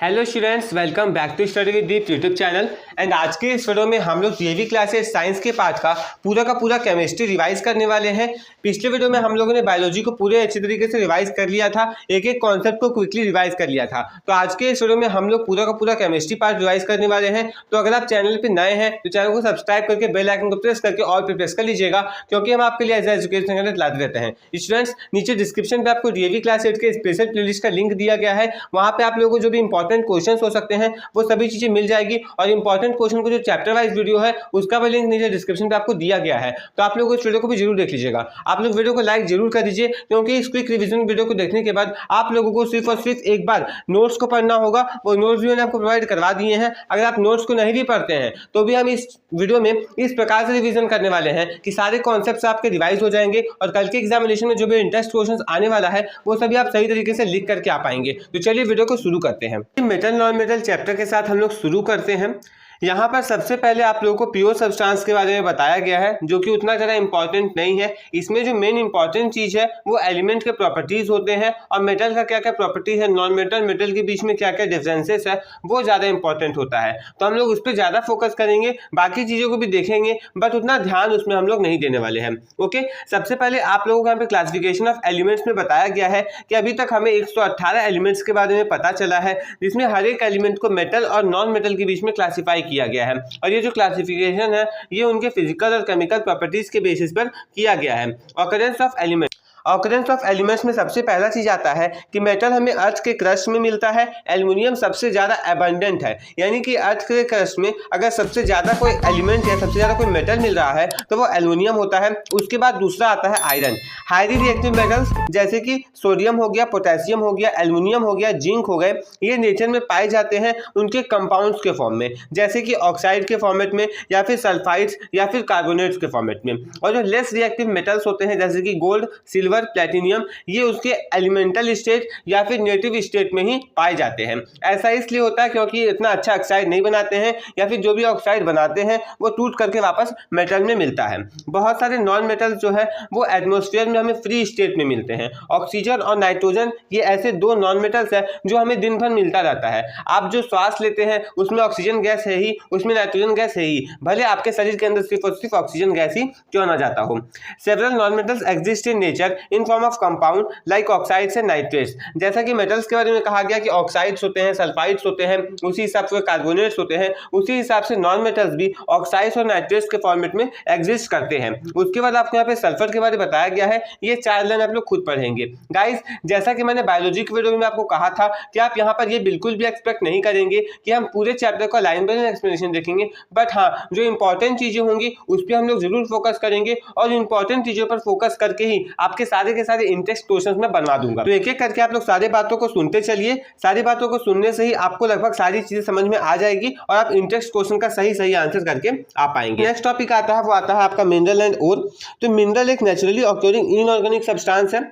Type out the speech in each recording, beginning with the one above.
Hello students, welcome back to study with Deep YouTube channel. And आज के इस video में हम लोग 12वीं क्लासेस साइंस के पार्ट का पूरा केमिस्ट्री रिवाइज करने वाले हैं। पिछले वीडियो में हम लोगों ने बायोलॉजी को पूरे अच्छी तरीके से रिवाइज कर लिया था, एक एक कॉन्सेप्ट को क्विकली रिवाइज कर लिया था। तो आज के इस वीडियो में हम लोग पूरा केमिस्ट्री पार्ट रिवाइज करने वाले हैं। तो अगर आप चैनल पर नए हैं तो चैनल को सब्सक्राइब करके बेल आइकन को प्रेस करके ऑल पे प्रेस कर लीजिएगा, क्योंकि हम आपके लिए एज एजुकेशन कंटेंट लाते रहते हैं। स्टूडेंट्स, नीचे डिस्क्रिप्शन पे आपको 12वीं क्लास 8 के स्पेशल प्लेलिस्ट का लिंक दिया गया है। वहाँ पे आप लोगों को जो भी इंपॉर्टेंट क्वेश्चंस हो सकते हैं वो सभी चीजें मिल जाएगी, और इंपॉर्टेंट क्वेश्चन को जो चैप्टर वाइज वीडियो है उसका भी लिंक नीचे डिस्क्रिप्शन पे आपको दिया गया है। तो आप लोगों को इस वीडियो को भी जरूर देख लीजिएगा। आप लोग वीडियो को लाइक जरूर कर दीजिए, क्योंकि इस क्विक रिवीजन वीडियो को देखने के बाद आप लोगों को सिर्फ और सिर्फ एक बार नोट्स को पढ़ना होगा। वो नोट्स भी मैंने आपको प्रोवाइड करवा दिए हैं। अगर आप नोट्स को नहीं भी पढ़ते हैं तो भी हम इस वीडियो में इस प्रकार से रिवीजन करने वाले हैं कि सारे कॉन्सेप्ट्स आपके रिवाइज हो जाएंगे, और कल के एग्जामिनेशन में जो भी इंटरेस्ट क्वेश्चन आने वाला है वो सभी आप सही तरीके से लिख करके आ पाएंगे। तो चलिए वीडियो को शुरू करते हैं। मेटल नॉन मेटल चैप्टर के साथ हम लोग शुरू करते हैं। यहाँ पर सबसे पहले आप लोगों को प्योर सब्सटेंस के बारे में बताया गया है, जो कि उतना ज़्यादा इंपॉर्टेंट नहीं है। इसमें जो मेन इंपॉर्टेंट चीज़ है वो एलिमेंट के प्रॉपर्टीज़ होते हैं, और मेटल का क्या क्या प्रॉपर्टी है, नॉन मेटल मेटल के बीच में क्या क्या डिफरेंसेस है, वो ज़्यादा इंपॉर्टेंट होता है। तो हम लोग उस पर ज़्यादा फोकस करेंगे, बाकी चीज़ों को भी देखेंगे, बट उतना ध्यान उसमें हम लोग नहीं देने वाले हैं। ओके, सबसे पहले आप लोगों को यहाँ पे क्लासिफिकेशन ऑफ एलिमेंट्स में बताया गया है कि अभी तक हमें 118 एलिमेंट्स के बारे में पता चला है, जिसमें हर एक एलिमेंट को मेटल और नॉन मेटल के बीच में क्लासीफाई किया गया है। और ये जो क्लासिफिकेशन है ये उनके फिजिकल और केमिकल प्रॉपर्टीज के बेसिस पर किया गया है। Occurrence of element occurrence of elements में सबसे पहला चीज आता है कि मेटल हमें अर्थ के क्रस्ट में मिलता है। एल्युमिनियम सबसे ज्यादा एबंडेंट है, यानी कि अर्थ के क्रस्ट में अगर सबसे ज्यादा कोई एलिमेंट या सबसे ज्यादा कोई मेटल मिल रहा है तो वो एल्युमिनियम होता है। उसके बाद दूसरा आता है आयरन। हाईली रिएक्टिव मेटल्स जैसे कि सोडियम हो गया, पोटेशियम हो गया, एल्युमिनियम हो गया, जिंक हो गए, ये नेचर में पाए जाते हैं उनके कंपाउंड्स के फॉर्म में, जैसे कि ऑक्साइड के फॉर्मेट में, या फिर सल्फाइड्स, या फिर कार्बोनेट्स के फॉर्मेट में। और जो लेस रिएक्टिव मेटल्स होते हैं जैसे कि गोल्ड, सिल्वर, प्लैटिनियम, ये उसके एलिमेंटल स्टेट या फिर नेटिव स्टेट में ही पाए जाते हैं। ऐसा इसलिए होता है क्योंकि इतना अच्छा ऑक्साइड नहीं बनाते हैं, या फिर जो भी ऑक्साइड बनाते हैं वो टूट करके वापस मेटल में मिलता है। बहुत सारे नॉन मेटल जो है वो एटमॉस्फेयर में हमें फ्री स्टेट में मिलते हैं। ऑक्सीजन और नाइट्रोजन ये ऐसे दो नॉन मेटल्स है जो हमें दिन भर मिलता रहता है। आप जो श्वास लेते हैं उसमें ऑक्सीजन गैस है ही, उसमें नाइट्रोजन गैस है ही, भले आपके शरीर के अंदर सिर्फ और सिर्फ ऑक्सीजन गैस ही क्यों ना जाता हो। Several non metals exist in nature in form of compound like oxides and nitrates. जैसा कि मेटल्स के बारे में कहा गया कि ऑक्साइड्स होते हैं, सल्फाइड्स होते हैं, उसी हिसाब से कार्बोनेट्स होते हैं, उसी हिसाब से नॉन मेटल्स भी ऑक्साइड्स और नाइट्रेट्स के फॉर्मेट में एग्जिस्ट करते हैं। उसके बाद आपको यहाँ पे सल्फर के बारे में बताया गया है। ये 4 लाइन आप लोग खुद पढ़ेंगे। गाइस, जैसा कि मैंने बायोलॉजी के वीडियो में आपको कहा था कि आप यहाँ पर ये बिल्कुल भी एक्सपेक्ट नहीं करेंगे कि हम पूरे चैप्टर का लाइन बाय लाइन एक्सप्लेनेशन देखेंगे, बट हाँ, जो इंपॉर्टेंट चीजें होंगी उस पर हम लोग जरूर फोकस करेंगे, और इंपॉर्टेंट चीजों पर फोकस करके ही आपके सारे के सारे इंटेक्स्ट क्वेश्चंस में बनवा दूंगा। तो एक एक करके आप लोग सारी बातों को सुनते चलिए। सारी बातों को सुनने से ही आपको लगभग सारी चीजें समझ में आ जाएगी, और आप इंटेक्स्ट क्वेश्चन का सही आंसर करके आ पाएंगे। नेक्स्ट टॉपिक आता है वो आता है आपका मिनरल एंड ओर। तो मिनरल एक नेचुरली ऑक्योरिंग इनऑर्गेनिक सब्सटेंस है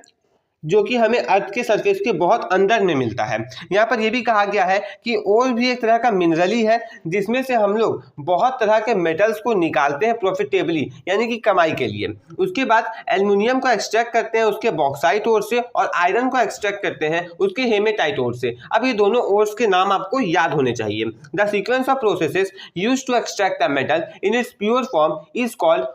जो कि हमें अर्थ के सरफेस के बहुत अंदर में मिलता है। यहाँ पर यह भी कहा गया है कि ओर भी एक तरह का मिनरली है, जिसमें से हम लोग बहुत तरह के मेटल्स को निकालते हैं प्रॉफिटेबली, यानी कि कमाई के लिए। उसके बाद एल्युमिनियम को एक्सट्रैक्ट करते हैं उसके बॉक्साइट ओर से, और आयरन को एक्सट्रैक्ट करते हैं उसके हेमेटाइट ओर से। अब ये दोनों ओर्स के नाम आपको याद होने चाहिए। The sequence of processes used to extract the metal in its pure form is called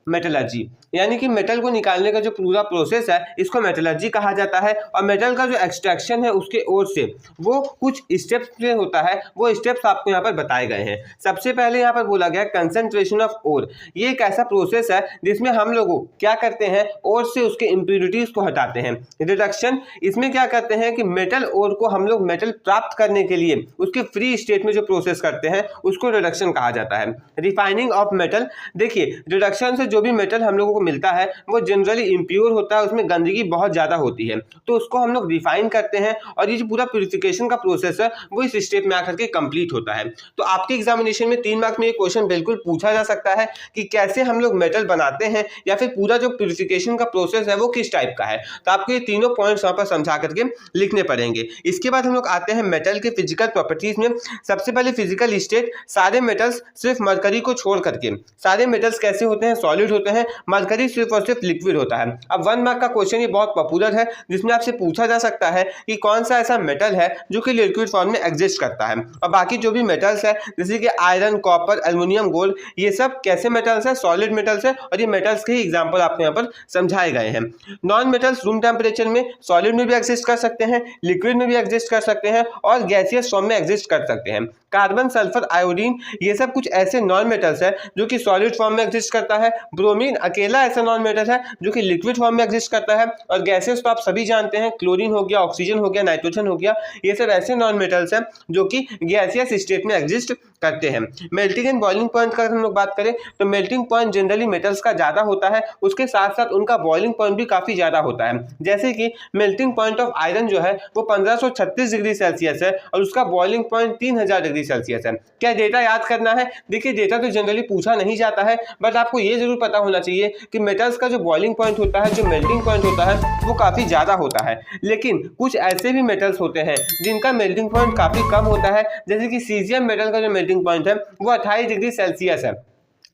metallurgy, यानी कि मेटल को निकालने का जो पूरा प्रोसेस है इसको मेटलर्जी कहा जाता है। और मेटल का जो एक्सट्रैक्शन है उसके ओर से वो कुछ स्टेप्स में होता है, वो स्टेप्स आपको यहाँ पर बताए गए हैं। सबसे पहले यहाँ पर बोला गया कंसंट्रेशन ऑफ ओर। ये एक ऐसा प्रोसेस है जिसमें हम लोग क्या करते हैं, ओर से उसके इम्प्योरिटीज को हटाते हैं। रिडक्शन, इसमें क्या करते हैं कि मेटल ओर को हम लोग मेटल प्राप्त करने के लिए उसके फ्री स्टेट में जो प्रोसेस करते हैं उसको रिडक्शन कहा जाता है। रिफाइनिंग ऑफ मेटल, देखिए रिडक्शन से जो भी मेटल हम लोगों को मिलता है वो जनरली इम्प्योर होता है, उसमें गंदगी बहुत ज्यादा होती है, तो उसको हम लोग रिफाइन करते हैं, और ये जो पूरा प्यूरिफिकेशन का प्रोसेस है वो इस स्टेप में आकर के कंप्लीट होता है। तो आपके एग्जामिनेशन में 3 मार्क्स में ये क्वेश्चन बिल्कुल पूछा जा सकता है कि कैसे हम लोग मेटल बनाते हैं, या फिर पूरा जो प्यूरिफिकेशन का प्रोसेस है वो किस टाइप का है। तो आपको ये तीनों पॉइंट्स वहां पर समझा करके लिखने पड़ेंगे। इसके बाद हम लोग आते हैं मेटल के फिजिकल प्रॉपर्टीज में। सबसे पहले फिजिकल स्टेट, सारे मेटल्स सिर्फ मरकरी को छोड़ करके सारे मेटल्स कैसे होते हैं, सॉलिड सॉलिड होते हैं, मरकरी सिर्फ और सिर्फ लिक्विड होता है। अब 1 मार्क का क्वेश्चन ये बहुत पॉपुलर है, जिसमें आपसे पूछा जा सकता है कि कौन सा ऐसा मेटल है जो कि लिक्विड फॉर्म में एग्जिस्ट करता है। और बाकी जो भी मेटल्स है जैसे कि आयरन, कॉपर, एल्युमिनियम, गोल्ड, ये सब कैसे मेटल्स है? सॉलिड मेटल्स है, और ये मेटल्स के ही एग्जाम्पल आपको यहाँ पर समझाए गए हैं। नॉन मेटल्स रूम टेम्परेचर में सॉलिड में भी एग्जिस्ट कर सकते हैं, लिक्विड में भी एग्जिस्ट कर सकते हैं और गैसियस फॉर्म में एग्जिस्ट कर सकते हैं। कार्बन, सल्फर, आयोडीन, ये सब कुछ ऐसे नॉन मेटल्स है जो कि सॉलिड फॉर्म में एग्जिस्ट करता है। ब्रोमीन अकेला ऐसा नॉन मेटल है जो कि लिक्विड फॉर्म में एग्जिस्ट करता है। और गैसेस तो आप सभी जानते हैं, क्लोरीन हो गया, ऑक्सीजन हो गया, नाइट्रोजन हो गया, ये सब ऐसे नॉन मेटल्स हैं जो कि गैसियस स्टेट में एग्जिस्ट करते हैं। मेल्टिंग एंड बॉइलिंग पॉइंट का अगर हम लोग बात करें तो मेल्टिंग पॉइंट जनरली मेटल्स का ज़्यादा होता है, उसके साथ साथ उनका बॉइलिंग पॉइंट भी काफ़ी ज़्यादा होता है। जैसे कि मेल्टिंग पॉइंट ऑफ आयरन जो है वो 1536 डिग्री सेल्सियस है और उसका बॉइलिंग पॉइंट 3000 डिग्री सेल्सियस है। क्या डेटा याद करना है? देखिए, डेटा तो जनरली पूछा नहीं जाता है, बट आपको ये जरूर पता होना चाहिए कि मेटल्स का जो बॉइलिंग पॉइंट होता है, जो मेल्टिंग पॉइंट होता है, वो काफ़ी ज़्यादा होता है। लेकिन कुछ ऐसे भी मेटल्स होते हैं जिनका मेल्टिंग पॉइंट काफ़ी कम होता है, जैसे कि सीजियम मेटल का जो मेल्टिंग पॉइंट है वो 28 डिग्री सेल्सियस है।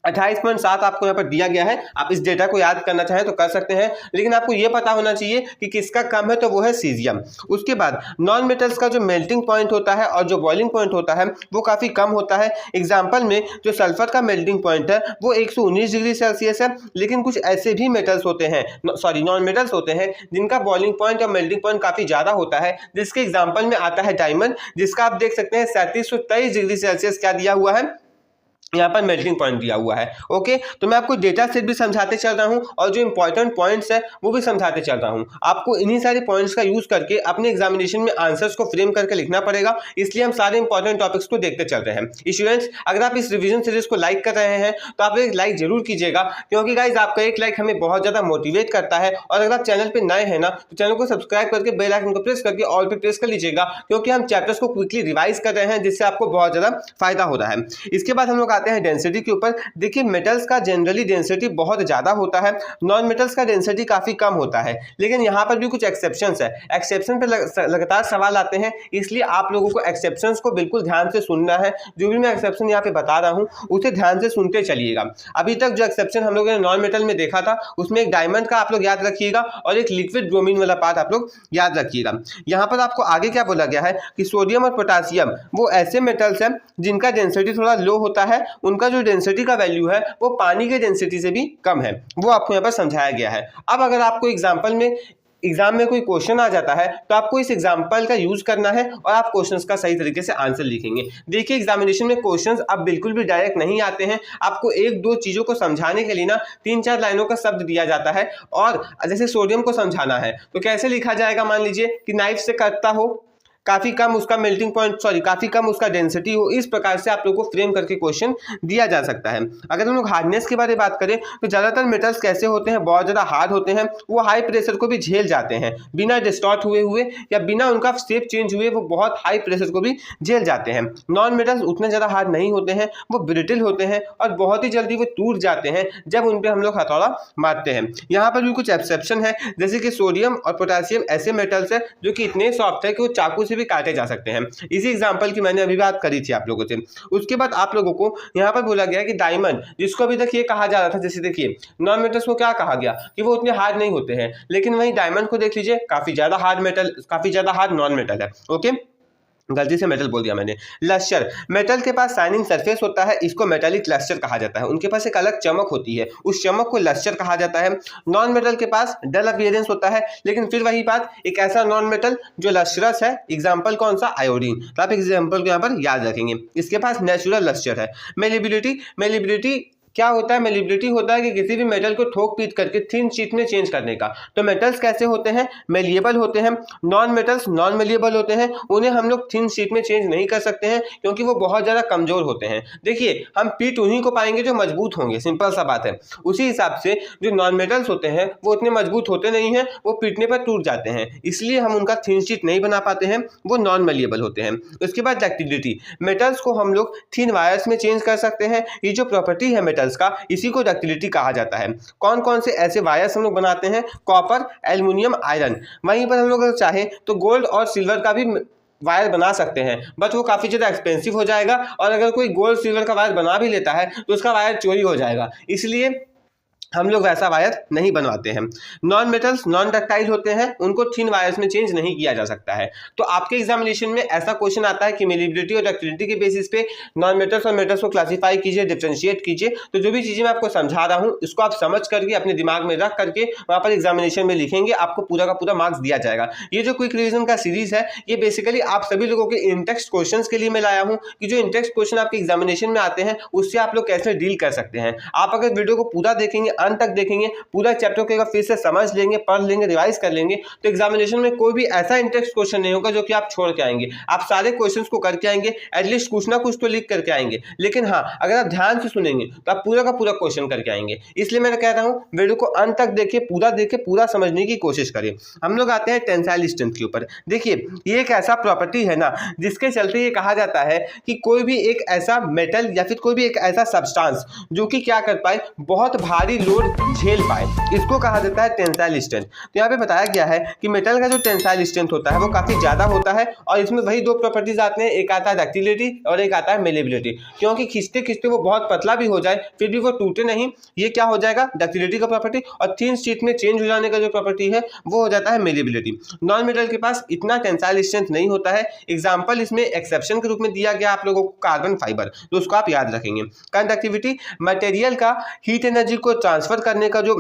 28.7 आपको यहाँ पर दिया गया है। आप इस डेटा को याद करना चाहें तो कर सकते हैं, लेकिन आपको ये पता होना चाहिए कि किसका कम है, तो वो है सीजियम। उसके बाद नॉन मेटल्स का जो मेल्टिंग पॉइंट होता है और जो बॉइलिंग पॉइंट होता है वो काफ़ी कम होता है। एग्जाम्पल में जो सल्फर का मेल्टिंग पॉइंट है वो 119 डिग्री सेल्सियस है। लेकिन कुछ ऐसे भी मेटल्स होते हैं, नॉन मेटल्स होते हैं, जिनका बॉइलिंग पॉइंट और मेल्टिंग पॉइंट काफ़ी ज़्यादा होता है, जिसके एग्जाम्पल में आता है डायमंड, जिसका आप देख सकते हैं 3723 डिग्री सेल्सियस क्या दिया हुआ है, यहाँ पर मेल्टिंग पॉइंट दिया हुआ है। ओके, तो मैं आपको डेटा सेट भी समझाते चल रहा हूँ और जो इंपॉर्टेंट पॉइंट्स है वो भी समझाते चल रहा हूँ। आपको इन्हीं सारे पॉइंट्स का यूज करके अपने एग्जामिनेशन में आंसर्स को फ्रेम करके लिखना पड़ेगा, इसलिए हम सारे इंपॉर्टेंट टॉपिक्स को देखते चल रहे हैं। स्टूडेंट्स, अगर आप इस रिवीजन सीरीज को लाइक कर रहे हैं तो आप एक लाइक जरूर कीजिएगा, क्योंकि गाइज आपका एक लाइक हमें बहुत ज्यादा मोटिवेट करता है। और अगर आप चैनल पर नए हैं ना तो चैनल को सब्सक्राइब करके बेल आइकन को प्रेस करके ऑल पे प्रेस कर लीजिएगा, क्योंकि हम चैप्टर्स को क्विकली रिवाइज कर रहे हैं, जिससे आपको बहुत ज्यादा फायदा हो रहा है। इसके बाद हम लोग आते हैं डेंसिटी के ऊपर। देखिए, मेटल्स का जनरली डेंसिटी बहुत ज्यादा होता है, नॉन मेटल्स का डेंसिटी काफी कम होता है। लेकिन यहाँ पर भी कुछ एक्सेप्शंस है, एक्सेप्शन पे लगातार सवाल आते हैं, इसलिए आप लोगों को एक्सेप्शंस को बिल्कुल ध्यान से सुनना है। जो भी मैं एक्सेप्शन यहाँ पे बता रहा हूँ उसे ध्यान से सुनते चलिएगा। अभी तक जो एक्सेप्शन हम लोगों ने नॉन मेटल में देखा था उसमें एक डायमंड का आप लोग याद रखिएगा और एक लिक्विड ब्रोमीन वाला पार्ट आप लोग याद रखिएगा। यहाँ पर आपको आगे क्या बोला गया है कि सोडियम और पोटासियम वो ऐसे मेटल्स हैं जिनका डेंसिटी थोड़ा लो होता है, उनका जो डेंसिटी का वैल्यू है वो पानी के डेंसिटी से भी कम है, वो आपको यहाँ पर समझाया गया है। अब अगर आपको एग्जाम में कोई क्वेश्चन आ जाता है तो आपको इस एग्जाम्पल का यूज करना है और आप क्वेश्चंस का सही तरीके से आंसर लिखेंगे। देखिए, एग्जामिनेशन में क्वेश्चंस अब बिल्कुल भी डायरेक्ट नहीं आते हैं, आपको एक दो चीजों को समझाने के लिए ना 3-4 लाइनों का शब्द दिया जाता है। और जैसे सोडियम को समझाना है तो कैसे लिखा जाएगा, मान लीजिए कि नाइफ से कटता हो, काफी कम उसका मेल्टिंग पॉइंट, काफी कम उसका डेंसिटी हो, इस प्रकार से आप लोगों को फ्रेम करके क्वेश्चन दिया जा सकता है। अगर हम लोग हार्डनेस के बारे में बात करें तो ज्यादातर मेटल्स कैसे होते हैं, बहुत ज्यादा हार्ड होते हैं, वो हाई प्रेशर को भी झेल जाते हैं, बिना डिस्टॉर्ट हुए या बिना उनका शेप चेंज हुए वो बहुत हाई प्रेशर को भी झेल जाते हैं। नॉन मेटल्स उतने ज्यादा हार्ड नहीं होते हैं, वो ब्रिटिल होते हैं और बहुत ही जल्दी वो टूट जाते हैं जब उन पर हम लोग हथौड़ा मारते हैं। यहाँ पर भी कुछ एक्सेप्शन है, जैसे कि सोडियम और पोटासियम ऐसे मेटल्स है जो कि इतने सॉफ्ट है कि वो चाकू भी काटे जा सकते हैं। इसी एग्जांपल की मैंने अभी बात करी थी आप लोगों से। उसके बाद आप लोगों को यहाँ पर बोला गया कि डायमंड, जिसको अभी तक ये कहा जा रहा था, जैसे देखिए नॉन मेटल्स को क्या कहा गया कि वो उतने हार्ड नहीं होते हैं, लेकिन वहीं डायमंड को देख लीजिए, काफी ज्यादा हार्ड नॉन मेटल है। ओके, गलती से मेटल बोल दिया मैंने। लस्टर, मेटल के पास शाइनिंग सरफेस होता है, इसको मेटालिक लस्टर कहा जाता है। उनके पास एक अलग चमक होती है, उस चमक को लस्टर कहा जाता है। नॉन मेटल के पास डल अपीयरेंस होता है, लेकिन फिर वही बात, एक ऐसा नॉन मेटल जो लस्टरस है, एग्जाम्पल कौन सा, आयोडीन। तो आप एग्जाम्पल को यहाँ पर याद रखेंगे। इसके पास नेचुरल लस्टर है। मेलिबिलिटी क्या होता है, मेलिबिलिटी होता है कि किसी भी मेटल को ठोक पीट करके थिन शीट में चेंज करने का। तो मेटल्स कैसे होते हैं, मेलिएबल होते हैं। नॉन मेटल्स नॉन मेलिएबल होते हैं, उन्हें हम लोग थिन शीट में चेंज नहीं कर सकते हैं क्योंकि वो बहुत ज़्यादा कमजोर होते हैं। देखिए, हम पीट उन्हीं को पाएंगे जो मजबूत होंगे, सिंपल सा बात है। उसी हिसाब से जो नॉन मेटल्स होते हैं वो उतने मजबूत होते नहीं हैं, वो पीटने पर टूट जाते हैं, इसलिए हम उनका थिन शीट नहीं बना पाते हैं, वो नॉन मेलिएबल होते हैं। उसके बाद डक्टिलिटी, मेटल्स को हम लोग थिन वायर्स में चेंज कर सकते हैं। ये जो प्रॉपर्टी है मेटल्स का, इसी को डक्टिलिटी कहा जाता है। कौन कौन से ऐसे वायर्स हम लोग बनाते हैं, कॉपर, एल्युमिनियम, आयरन। वहीं पर हम लोग अगर चाहें तो गोल्ड और सिल्वर का भी वायर बना सकते हैं, बट वो काफ़ी ज़्यादा एक्सपेंसिव हो जाएगा, और अगर कोई गोल्ड सिल्वर का वायर बना भी लेता है तो उसका वायर चोरी हो जाएगा। इसलिए हम लोग वैसा वायर नहीं बनवाते हैं। नॉन मेटल्स नॉन डक्टाइल होते हैं, उनको थिन वायर्स में चेंज नहीं किया जा सकता है। तो आपके एग्जामिनेशन में ऐसा क्वेश्चन आता है कि मेलेबिलिटी और डक्टिलिटी के बेसिस पे नॉन मेटल्स और मेटल्स को क्लासीफाई कीजिए, डिफरेंशिएट कीजिए। तो जो भी चीज़ें मैं आपको समझा रहा हूँ इसको आप समझ करके अपने दिमाग में रख करके वहाँ पर एग्जामिनेशन में लिखेंगे, आपको पूरा का पूरा मार्क्स दिया जाएगा। ये जो क्विक रिवीजन का सीरीज है ये बेसिकली आप सभी लोगों के इंटेक्स्ट क्वेश्चन के लिए मैं लाया हूँ कि जो इंटेक्स्ट क्वेश्चन आपके एग्जामिनेशन में आते हैं उससे आप लोग कैसे डील कर सकते हैं। आप अगर वीडियो को पूरा देखेंगे, अंत तक देखेंगे, पूरा चैप्टर को फिर से समझ लेंगे, पढ़ लेंगे, रिवाइज कर लेंगे, तो एग्जामिनेशन में कोई भी ऐसा इंटेक्स्ट क्वेश्चन नहीं होगा जो कि आप छोड़ के आएंगे। आप सारे क्वेश्चंस को करके आएंगे, एटलीस्ट कुछ ना कुछ तो लिख करके आएंगे। लेकिन हाँ, अगर आप ध्यान से सुनेंगे तो आप पूरा का पूरा क्वेश्चन करके आएंगे। इसलिए मैं कह रहा हूँ वीडियो को अंत तक देखिए, पूरा समझने की कोशिश करिए। हम लोग आते हैं टेंसाइल स्ट्रेंथ के ऊपर। देखिए ये एक ऐसा प्रॉपर्टी है ना जिसके चलते ये कहा जाता है कि कोई भी एक ऐसा मेटल या फिर कोई भी एक ऐसा सब्सटेंस जो कि क्या कर पाए, बहुत भारी लोड झेल पाए, इसको कहा जाता है टेंसाइल स्ट्रेंथ। तो यहाँ पे बताया गया है कि मेटल का जो टेंसाइल स्ट्रेंथ होता है वो काफी ज्यादा होता है और इसमें वही दो प्रॉपर्टीज आते हैं, एक आता है डक्टिलिटी और एक आता है मेलेबिलिटी। क्योंकि खींचते खींचते वो बहुत पतला भी हो जाए फिर भी वो टूटे नहीं, ये क्या हो जाएगा, डक्टिलिटी का प्रॉपर्टी। और थिन शीट में चेंज हो जाने का जो प्रॉपर्टी है वो हो जाता है मेलेबिलिटी। नॉन मेटल के पास इतना टेंसाइल स्ट्रेंथ नहीं होता है। एग्जाम्पल इसमें एक्सेप्शन के रूप में दिया गया आप लोगों को कार्बन फाइबर, तो उसको आप याद रखेंगे। कंडक्टिविटी मटेरियल का हीट एनर्जी को ट्रांसफर करने का जो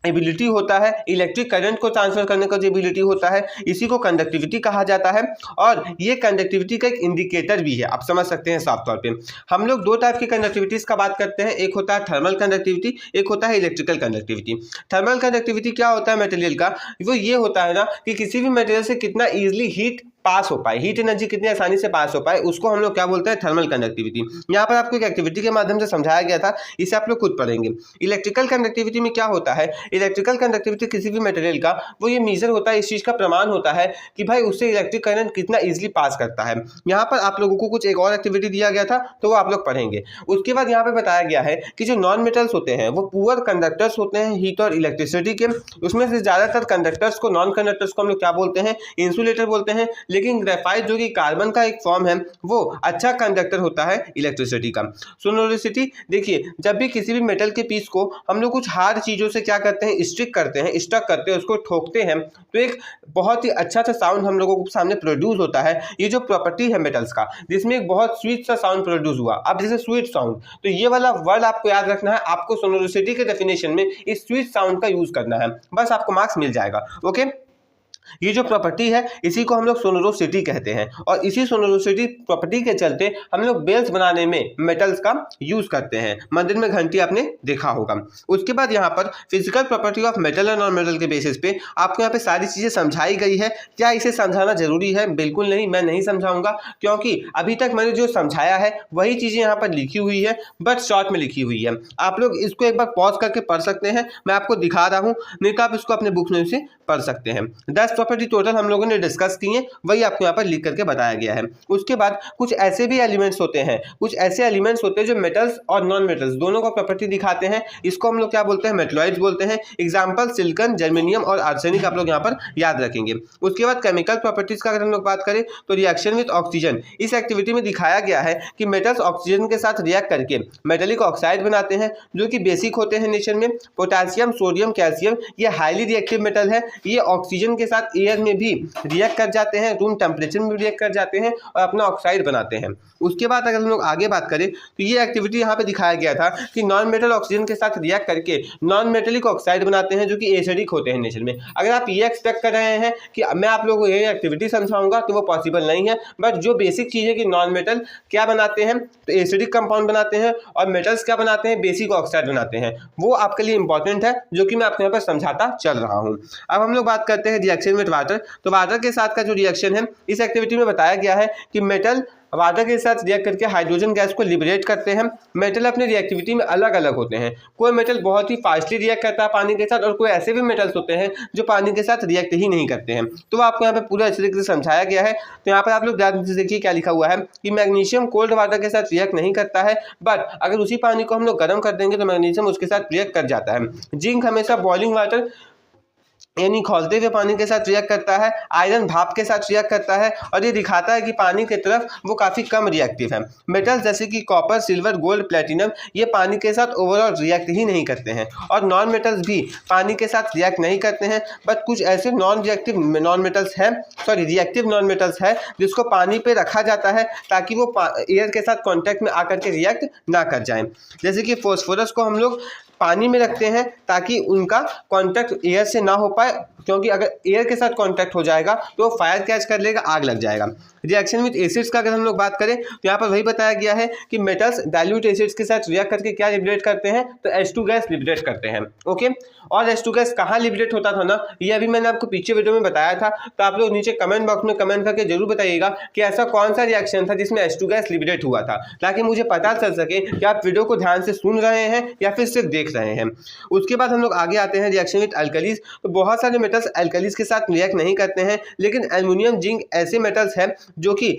एबिलिटी होता है, इलेक्ट्रिक करंट को ट्रांसफर करने का जो एबिलिटी होता है, इसी को कंडक्टिविटी कहा जाता है। और ये कंडक्टिविटी का एक इंडिकेटर भी है, आप समझ सकते हैं साफ तौर पे। हम लोग दो टाइप की कंडक्टिविटीज का बात करते हैं, एक होता है थर्मल कंडक्टिविटी, एक होता है इलेक्ट्रिकल कंडक्टिविटी। थर्मल कंडक्टिविटी क्या होता है मटेरियल का, वो ये होता है ना कि किसी भी मटेरियल से कितना ईजिली हीट पास हो पाए, हीट एनर्जी कितनी आसानी से पास हो पाए, उसको हम लोग क्या बोलते हैं, थर्मल कंडक्टिविटी। यहाँ पर आपको एक एक्टिविटी के माध्यम से समझाया गया था, इसे आप लोग खुद पढ़ेंगे। इलेक्ट्रिकल कंडक्टिविटी में क्या होता है, इलेक्ट्रिकल कंडक्टिविटी किसी भी मटेरियल का वो ये मेजर होता है, इस चीज का प्रमाण होता है कि भाई उससे इलेक्ट्रिक करंट कितना इजिली पास करता है। यहाँ पर आप लोगों को कुछ एक और एक्टिविटी दिया गया था तो वो आप लोग पढ़ेंगे। उसके बाद यहाँ पे बताया गया है कि जो नॉन मेटल्स होते हैं वो पुअर कंडक्टर्स होते हैं हीट और इलेक्ट्रिसिटी के। उसमें से ज्यादातर कंडक्टर्स को, नॉन कंडक्टर्स को हम लोग क्या बोलते हैं, इंसुलेटर बोलते हैं। लेकिन ग्रेफाइट जो कि कार्बन का एक फॉर्म है वो अच्छा कंडक्टर होता है इलेक्ट्रिसिटी का। सोनोरिसिटी, देखिए जब भी किसी भी मेटल के पीस को हम लोग कुछ हार्ड चीजों से क्या करते हैं, स्टिक करते हैं, स्टक करते हैं, उसको ठोकते हैं तो एक बहुत ही अच्छा सा साउंड हम लोगों को सामने प्रोड्यूस होता है। ये जो प्रॉपर्टी है मेटल्स का, जिसमें एक बहुत स्वीट सा साउंड प्रोड्यूस हुआ। अब जैसे स्वीट साउंड, तो ये वाला वर्ड आपको याद रखना है, आपको सोनोरिसिटी के डेफिनेशन में इस स्वीट साउंड का यूज करना है, बस आपको मार्क्स मिल जाएगा। ओके, ये जो प्रॉपर्टी है इसी को हम लोग सोनोरोसिटी कहते हैं और इसी सोनोरोसिटी प्रॉपर्टी के चलते हम लोग बेल्स बनाने में मेटल्स का यूज करते हैं। मंदिर में घंटी आपने देखा होगा। उसके बाद यहाँ पर फिजिकल प्रॉपर्टी ऑफ मेटल और नॉन मेटल के बेसिस पे आपको यहाँ पे सारी चीजें समझाई गई है। क्या इसे समझाना जरूरी है? बिल्कुल नहीं, मैं नहीं समझाऊंगा, क्योंकि अभी तक मैंने जो समझाया है वही चीजें यहाँ पर लिखी हुई है, बट शॉर्ट में लिखी हुई है। आप लोग इसको एक बार पॉज करके पढ़ सकते हैं, मैं आपको दिखा रहा हूँ, नहीं तो आप इसको अपने बुक में से पढ़ सकते हैं। 10 प्रॉपर्टी टोटल हम लोगों ने डिस्कस की है, वही आपको यहाँ पर लिख करके बताया गया है। उसके बाद कुछ ऐसे भी एलिमेंट्स होते हैं, कुछ ऐसे एलिमेंट्स होते हैं जो मेटल्स और नॉन मेटल्स दोनों का प्रॉपर्टी दिखाते हैं, इसको हम लोग क्या बोलते हैं, मेटलॉइड्स बोलते हैं। एग्जांपल सिलिकॉन, जर्मेनियम और आर्सेनिक आप लोग यहाँ पर याद रखेंगे। उसके बाद केमिकल प्रॉपर्टीज का अगर हम लोग बात करें तो रिएक्शन विद ऑक्सीजन, इस एक्टिविटी में दिखाया गया है कि मेटल्स ऑक्सीजन के साथ रिएक्ट करके मेटेलिक ऑक्साइड बनाते हैं जो कि बेसिक होते हैं नेचर में। पोटेशियम, सोडियम, कैल्शियम ये हाईली रिएक्टिव मेटल है, ये ऑक्सीजन के साथ एयर में भी रिएक्ट कर जाते हैं, रूम टेम्परेचर में भी रिएक्ट कर जाते हैं और अपना ऑक्साइड बनाते हैं। उसके बाद अगर हम लोग आगे बात करें तो ये एक्टिविटी यहाँ पे दिखाया गया था कि नॉन मेटल ऑक्सीजन के साथ रिएक्ट करके नॉन मेटेलिक ऑक्साइड बनाते हैं जो कि एसिडिक होते हैं नेचर में। अगर आप ये एक्सपेक्ट कर रहे हैं कि मैं आप लोगों को ये एक्टिविटी समझाऊंगा तो वो पॉसिबल नहीं है, बट जो बेसिक चीज़ है कि नॉन मेटल क्या बनाते हैं तो एसिडिक कंपाउंड बनाते हैं और मेटल्स क्या बनाते हैं, बेसिक ऑक्साइड बनाते हैं, वो आपके लिए इंपॉर्टेंट है जो कि मैं अपने यहाँ पर समझाता चल रहा हूँ। अब हम लोग बात करते हैं रिएक्शन विद वाटर। तो वाटर के साथ का जो रिएक्शन है इस एक्टिविटी में बताया गया है कि मेटल वाटर के साथ रिएक्ट करके हाइड्रोजन गैस को लिबरेट करते हैं। मेटल अपने रिएक्टिविटी में अलग अलग होते हैं, कोई मेटल बहुत ही फास्टली रिएक्ट करता है पानी के साथ और कोई ऐसे भी मेटल्स होते हैं जो पानी के साथ रिएक्ट ही नहीं करते हैं। तो आपको यहाँ पे पूरा अच्छे तरीके से समझाया गया है। तो यहाँ पर आप लोग ध्यान से देखिए क्या लिखा हुआ है कि मैग्नीशियम कोल्ड वाटर के साथ रिएक्ट नहीं करता है, बट अगर उसी पानी को हम लोग गर्म कर देंगे तो मैग्नीशियम उसके साथ रिएक्ट कर जाता है। जिंक हमेशा बॉइलिंग वाटर यानी खौलते हुए पानी के साथ रिएक्ट करता है, आयरन भाप के साथ रिएक्ट करता है, और ये दिखाता है कि पानी की तरफ वो काफ़ी कम रिएक्टिव है। मेटल्स जैसे कि कॉपर, सिल्वर, गोल्ड, प्लेटिनम ये पानी के साथ ओवरऑल रिएक्ट ही नहीं करते हैं, और नॉन मेटल्स भी पानी के साथ रिएक्ट नहीं करते हैं। बट कुछ ऐसे रिएक्टिव नॉन मेटल्स है जिसको पानी पे रखा जाता है ताकि वो एयर के साथ कॉन्टैक्ट में आकर के रिएक्ट ना कर जाए। जैसे कि फॉस्फोरस को हम लोग पानी में रखते हैं ताकि उनका कांटेक्ट एयर से ना हो पाए, क्योंकि अगर एयर के साथ कांटेक्ट हो जाएगा तो फायर कैच कर लेगा, आग लग जाएगा। रिएक्शन विद एसिड्स का अगर हम लोग बात करें तो यहाँ पर वही बताया गया है कि मेटल्स डाइल्यूट एसिड्स के साथ रिएक्ट करके क्या लिबरेट करते हैं, तो H2 गैस लिबरेट करते हैं। ओके, और H2 गैस कहाँ लिबरेट होता था ना, ये अभी मैंने आपको पीछे वीडियो में बताया था, तो आप लोग नीचे कमेंट बॉक्स में कमेंट करके जरूर बताइएगा कि ऐसा कौन सा रिएक्शन था जिसमें H2 गैस लिबरेट हुआ था, ताकि मुझे पता चल सके कि आप वीडियो को ध्यान से सुन रहे हैं या फिर सिर्फ देख रहे हैं। उसके बाद हम लोग आगे आते हैं रिएक्शन विद अल्कलीज। तो बहुत सारे मेटल्स अल्कलीज के साथ रिएक्ट नहीं करते हैं, लेकिन एल्युमिनियम, जिंक ऐसे मेटल्स हैं जो कि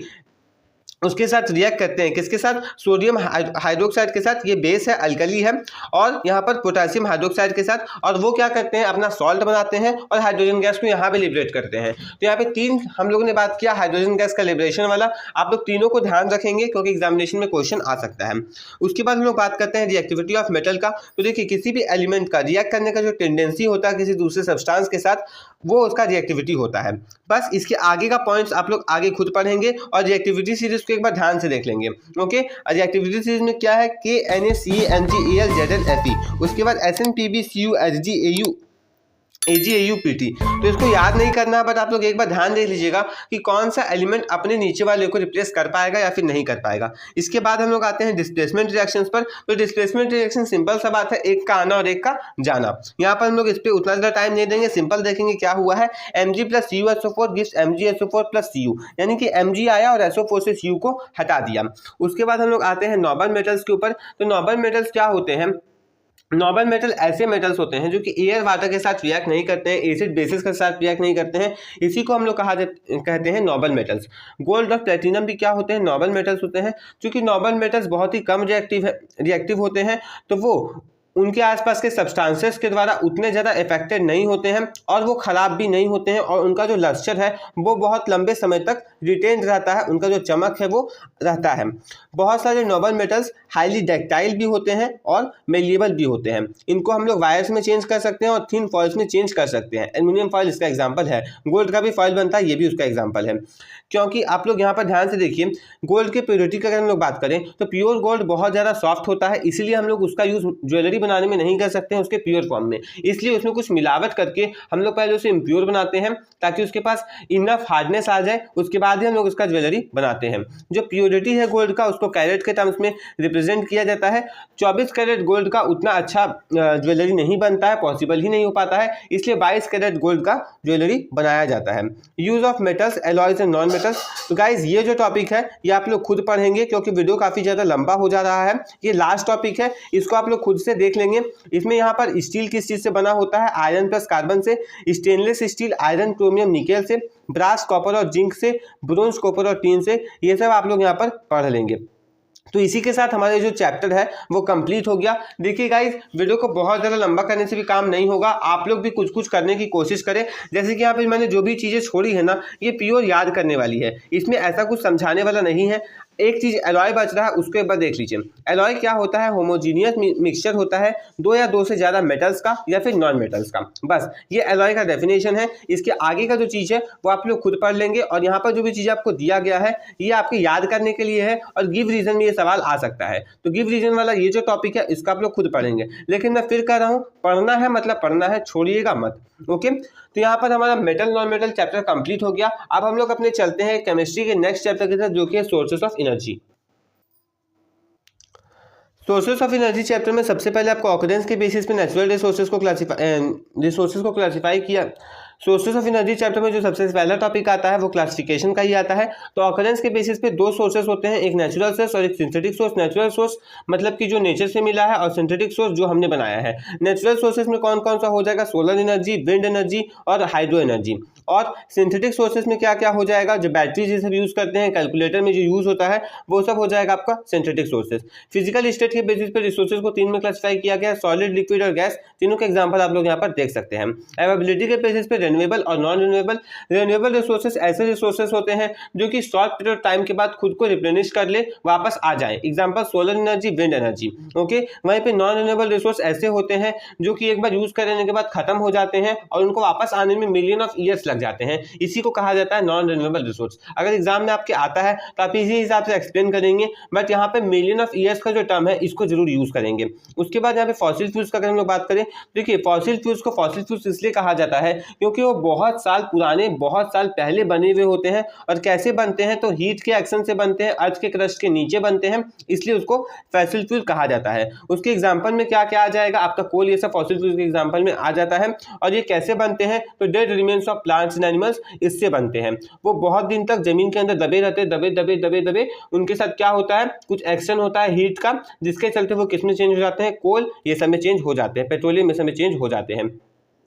उसके साथ रिएक्ट करते हैं। किसके साथ? सोडियम हाइड्रोक्साइड के साथ, ये बेस है, अल्कली है, और यहाँ पर पोटेशियम हाइड्रोक्साइड के साथ, और वो क्या करते हैं, अपना सॉल्ट बनाते हैं और हाइड्रोजन गैस को यहाँ पे लिबरेट करते हैं। तो यहाँ पे 3 हम लोगों ने बात किया हाइड्रोजन गैस का लिबरेशन वाला। आप लोग तीनों को ध्यान रखेंगे क्योंकि एग्जामिनेशन में क्वेश्चन आ सकता है। उसके बाद हम लोग बात करते हैं रिएक्टिविटी ऑफ मेटल का। तो देखिए, किसी भी एलिमेंट का रिएक्ट करने का जो टेंडेंसी होता है किसी दूसरे सब्सटेंस के साथ, वो उसका रिएक्टिविटी होता है। बस इसके आगे का पॉइंट्स आप लोग आगे खुद पढ़ेंगे और रिएक्टिविटी सीरीज को एक बार ध्यान से देख लेंगे। ओके, रिएक्टिविटी सीरीज में क्या है, KNaClMgAl ZnFe, उसके बाद SnPbCuHgAu AgAuPt। तो इसको याद नहीं करना है, बट आप लोग एक बार ध्यान दे लीजिएगा कि कौन सा एलिमेंट अपने नीचे वाले को रिप्लेस कर पाएगा या फिर नहीं कर पाएगा। इसके बाद हम लोग आते हैं डिस्प्लेसमेंट रिएक्शंस पर। तो डिस्प्लेसमेंट रिएक्शन सिंपल सा बात है, एक का आना और एक का जाना। यहाँ पर हम लोग इस पर उतना ज़्यादा टाइम नहीं देंगे, सिंपल देखेंगे क्या हुआ है। Mg + CuSO4 gives MgSO4 + Cu, यानी कि Mg आया और SO4 से Cu को हटा दिया। उसके बाद हम लोग आते हैं नोबल मेटल्स के ऊपर। तो नोबल मेटल्स क्या होते हैं? नोबल मेटल ऐसे मेटल्स होते हैं जो कि एयर वाटर के साथ रिएक्ट नहीं करते हैं, एसिड बेसिस के साथ रिएक्ट नहीं करते हैं, इसी को हम लोग कहते हैं नोबल मेटल्स। गोल्ड और प्लेटिनम भी क्या होते हैं? नोबल मेटल्स होते हैं। क्योंकि नोबल मेटल्स बहुत ही कम रिएक्टिव होते हैं, तो वो उनके आसपास के सब्सटेंसेस के द्वारा उतने ज़्यादा इफेक्टेड नहीं होते हैं और वो ख़राब भी नहीं होते हैं, और उनका जो लस्टर है वो बहुत लंबे समय तक रिटेन रहता है, उनका जो चमक है वो रहता है। बहुत सारे नोबल मेटल्स हाईली डक्टाइल भी होते हैं और मेलिएबल भी होते हैं। इनको हम लोग वायर्स में चेंज कर सकते हैं और थिन फॉइल्स में चेंज कर सकते हैं। एल्युमिनियम फॉइल इसका एग्जाम्पल है, गोल्ड का भी फॉइल बनता है, ये भी उसका एग्जाम्पल है। क्योंकि आप लोग यहाँ पर ध्यान से देखिए, गोल्ड के प्योरिटी का अगर हम लोग बात करें तो प्योर गोल्ड बहुत ज़्यादा सॉफ्ट होता है, इसीलिए हम लोग उसका यूज़ ज्वेलरी बनाने में नहीं कर सकते हैं उसके प्योर फॉर्म में। इसलिए उसमें कुछ मिलावट करके हम लोग पहले उसे इम्प्योर बनाते हैं ताकि उसके पास इनफ हार्डनेस आ जाए, उसके बाद ही हम लोग उसका ज्वेलरी बनाते हैं। जो प्योरिटी है गोल्ड का, उसको कैरेट के टर्म्स में रिप्रेजेंट किया जाता है। 24 कैरेट गोल्ड का उतना अच्छा ज्वेलरी नहीं बनता है, पॉसिबल ही नहीं हो पाता है, इसलिए 22 कैरेट गोल्ड का ज्वेलरी बनाया जाता है। Use of metals, alloys and non metals. तो गाइज ये जो टॉपिक है ये आप लोग खुद पढ़ेंगे क्योंकि वीडियो काफ़ी ज़्यादा लंबा हो जा रहा है। ये लास्ट टॉपिक है, इसको आप लोग खुद से देख लेंगे। इसमें यहाँ पर स्टील किस चीज़ से बना होता है? आयरन प्लस कार्बन से। Stainless steel iron, chromium, nickel से। ब्रास, कॉपर और जिंक से। ब्रोंज, कॉपर और टीन से। ये सब आप लोग यहाँ पर पढ़ लेंगे। तो इसी के साथ हमारे जो चैप्टर है वो कंप्लीट हो गया। देखिए गाइज, वीडियो को बहुत ज़्यादा लंबा करने से भी काम नहीं होगा, आप लोग भी कुछ कुछ करने की कोशिश करें। जैसे कि यहाँ पे मैंने जो भी चीज़ें छोड़ी है ना, ये प्योर याद करने वाली है, इसमें ऐसा कुछ समझाने वाला नहीं है। एक चीज़ एलॉय बच रहा है, उसको एक बार देख लीजिए। एलॉय क्या होता है? होमोजीनियस मिक्सचर होता है दो या दो से ज़्यादा मेटल्स का या फिर नॉन मेटल्स का। बस ये एलॉय का डेफिनेशन है। इसके आगे का जो चीज़ है वो आप लोग खुद पढ़ लेंगे, और यहाँ पर जो भी चीज़ आपको दिया गया है ये आपके याद करने के लिए है, और गिव रीजन में ये सवाल आ सकता है। तो गिव रीजन वाला ये जो टॉपिक है इसका आप लोग खुद पढ़ेंगे, लेकिन मैं फिर कह रहा हूँ पढ़ना है मतलब पढ़ना है, छोड़िएगा मत। ओके, तो यहाँ पर हमारा metal non metal chapter complete हो गया। अब हम लोग अपने चलते हैं केमिस्ट्री के नेक्स्ट चैप्टर के साथ, जो कि है sources of energy. Sources of energy chapter में सबसे पहले आपको ऑकरेंस के बेसिस पे नेचुरल रिसोर्सेज को क्लासिफाई किया। सोर्सेस ऑफ एनर्जी चैप्टर में जो सबसे पहला टॉपिक आता है वो क्लासिफिकेशन का ही आता है। तो ऑकरेंस के बेसिस पे दो सोर्सेस होते हैं, एक नेचुरल सोर्स और एक सिंथेटिक सोर्स। नेचुरल सोर्स मतलब कि जो नेचर से मिला है, और सिंथेटिक सोर्स जो हमने बनाया है। नेचुरल सोर्सेस में कौन कौन सा हो जाएगा? सोलर एनर्जी, विंड एनर्जी और हाइड्रो एनर्जी। और सिंथेटिक सोर्सेज में क्या क्या हो जाएगा, जो बैटरी जैसे यूज़ करते हैं, कैलकुलेटर में जो यूज़ होता है, वो सब हो जाएगा आपका सिंथेटिक सोर्सेज। फिजिकल स्टेट के बेसिस पर रिसोर्सेज को 3 में क्लासिफाई किया गया है, सॉलिड, लिक्विड और गैस। तीनों के एग्जांपल आप लोग यहाँ पर देख सकते हैं। अवेलेबिलिटी के बेसिस पे रिन्यूएबल और नॉन रिन्यूएबल। रिन्यूएबल रिसोर्सेज ऐसे रिसोर्सेज होते हैं जो कि शॉर्ट पीरियड ऑफ टाइम के बाद खुद को रिप्लेनिश कर ले, वापस आ जाए। Example solar energy, wind energy. Okay, वहीं पे नॉन रिन्यूएबल रिसोर्स ऐसे होते हैं जो कि एक बार यूज करने के बाद खत्म हो जाते हैं और उनको वापस आने में मिलियन ऑफ ईयर्स लग जाते हैं। इसी को कहा जाता है नॉन रिन्यूएबल रिसोर्स। अगर एग्जाम में आपके आता है तो आप इसी हिसाब से एक्सप्लेन करेंगे, बट यहाँ पे मिलियन ऑफ ईयर्स का जो टर्म है इसको जरूर यूज करेंगे। उसके बाद यहाँ पे फॉसिल फ्यूल्स का अगर हम लोग बात करें, देखिए फॉसिल फ्यूल्स को फॉसिल फ्यूल्स इसलिए कहा जाता है क्योंकि वो बहुत साल पुराने, बहुत साल पहले बने हुए होते हैं। और कैसे बनते हैं, तो हीट के एक्शन से बनते हैं, अर्थ के क्रस्ट के नीचे बनते हैं, इसलिए उसको फॉसिल फ्यूल कहा जाता है। उसके एग्जांपल में क्या क्या आ जाएगा, आपका कोल ये सब फॉसिल फ्यूल के एग्जांपल में आ जाता है। और ये कैसे बनते हैं, तो dead remains of plants and animals, इससे बनते हैं। वो बहुत दिन तक जमीन के अंदर दबे रहते हैं, दबे दबे दबे दबे, उनके साथ क्या होता है, कुछ एक्शन होता है हीट का, जिसके चलते वो किसमें चेंज हो जाते हैं, कोल ये सब में चेंज हो जाते हैं, पेट्रोलियम में सब में चेंज हो जाते हैं।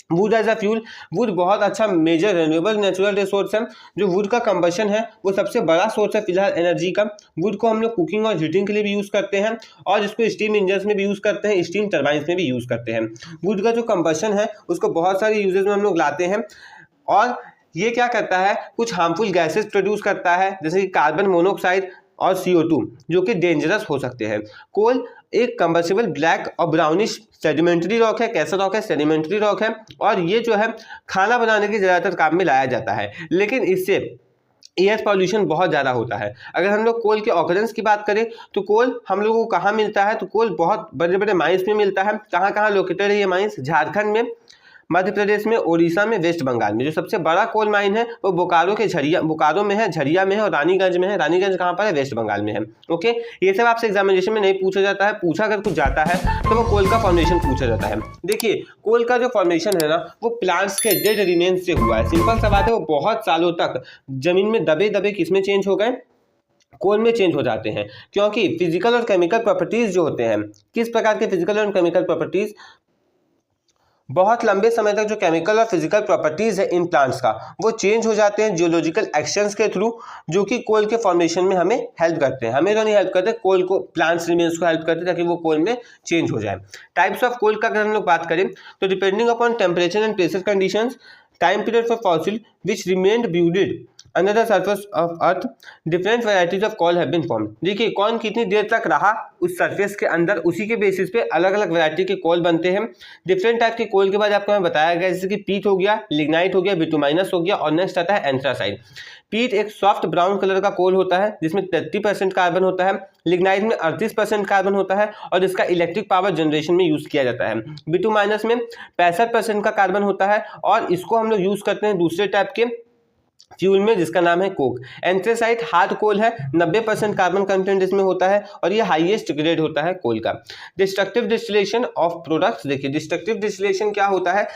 Wood as a fuel, wood बहुत अच्छा मेजर रिन्यूएबल नेचुरल रिसोर्स है। जो वुड का कंबशन है वो सबसे बड़ा सोर्स है फिलहाल एनर्जी का। वुड को हम लोग कुकिंग और हीटिंग के लिए भी यूज़ करते हैं और इसको स्टीम इंजन में भी यूज़ करते हैं, स्टीम टर्बाइंस में भी यूज़ करते हैं। वुड का जो कंबशन है उसको बहुत सारे यूजेज में हम लोग लाते हैं और ये क्या करता है, कुछ हार्मफुल गैसेज प्रोड्यूस करता है, जैसे कि कार्बन मोनोऑक्साइड और CO2, जो कि डेंजरस हो सकते हैं। कोल एक कंबसिबल ब्लैक और ब्राउनिश सेडिमेंट्री रॉक है। कैसा रॉक है, सेडिमेंट्री रॉक है। और ये जो है खाना बनाने के ज़्यादातर काम में लाया जाता है, लेकिन इससे एयर पॉल्यूशन बहुत ज़्यादा होता है। अगर हम लोग कोल के ऑकरेंस की बात करें तो कोल हम लोगों को कहाँ मिलता है, तो कोल बहुत बड़े बड़े माइंस में मिलता है। कहाँ कहाँ लोकेटेड है ये माइंस, झारखंड में, मध्य प्रदेश में, उड़ीसा में, वेस्ट बंगाल में। जो सबसे बड़ा कोल माइन है वो बोकारो के बोकारो में है, झरिया में है और रानीगंज में है। रानीगंज कहाँ पर है, वेस्ट बंगाल में है। ओके, ये सब आपसे एग्जामिनेशन में नहीं पूछा जाता है, पूछा अगर कुछ जाता है तो वो कोल का फॉर्मेशन पूछा जाता है। देखिए कोल का जो फॉर्मेशन है ना वो प्लांट्स के डेड रिमेन्स से हुआ है। सिंपल सा बात है, वो बहुत सालों तक जमीन में दबे दबे किसमें चेंज हो गए, कोल में चेंज हो जाते हैं। क्योंकि फिजिकल और केमिकल प्रॉपर्टीज जो होते हैं, किस प्रकार के फिजिकल और केमिकल प्रॉपर्टीज, बहुत लंबे समय तक जो केमिकल और फिजिकल प्रॉपर्टीज है इन प्लांट्स का वो चेंज हो जाते हैं जियोलॉजिकल एक्शंस के थ्रू, जो कि कोल के फॉर्मेशन में हमें हेल्प करते हैं। हमें तो नहीं हेल्प करते, कोल को, प्लांट्स रिमेन्स को हेल्प करते हैं ताकि वो कोल में चेंज हो जाए। टाइप्स ऑफ कोल का अगर हम लोग बात करें तो depending upon temperature and pressure conditions, time period for fossil which remained buried under the surface of earth, different varieties of coal have been formed. देखिए कौन कितनी देर तक रहा उस सरफेस के अंदर, उसी के बेसिस पे अलग अलग वैरायटी के कोल बनते हैं। डिफरेंट टाइप के कोल के बाद आपको मैं बताया गया, जैसे कि पीट हो गया, लिग्नाइट हो गया, बिटुमाइनस हो गया और नेक्स्ट आता है एंथ्रासाइट। पीट एक सॉफ्ट ब्राउन कलर का कोल होता है जिसमें 30% कार्बन होता है। लिग्नाइट में 38% कार्बन होता है और इसका इलेक्ट्रिक पावर जनरेशन में यूज किया जाता है। बिटुमाइनस में 65% का कार्बन होता है और इसको हम लोग यूज करते हैं दूसरे टाइप के फ्यूल में जिसका नाम है कोक। एंथ्रेसाइट हार्ड कोल है, 90% कार्बन कंटेंट इसमें होता है और ये हाईएस्ट ग्रेड होता है कोल का। डिस्ट्रक्टिव डिस्टिलेशन ऑफ प्रोडक्ट्स, देखिए डिस्ट्रक्टिव डिस्टिलेशन क्या होता है,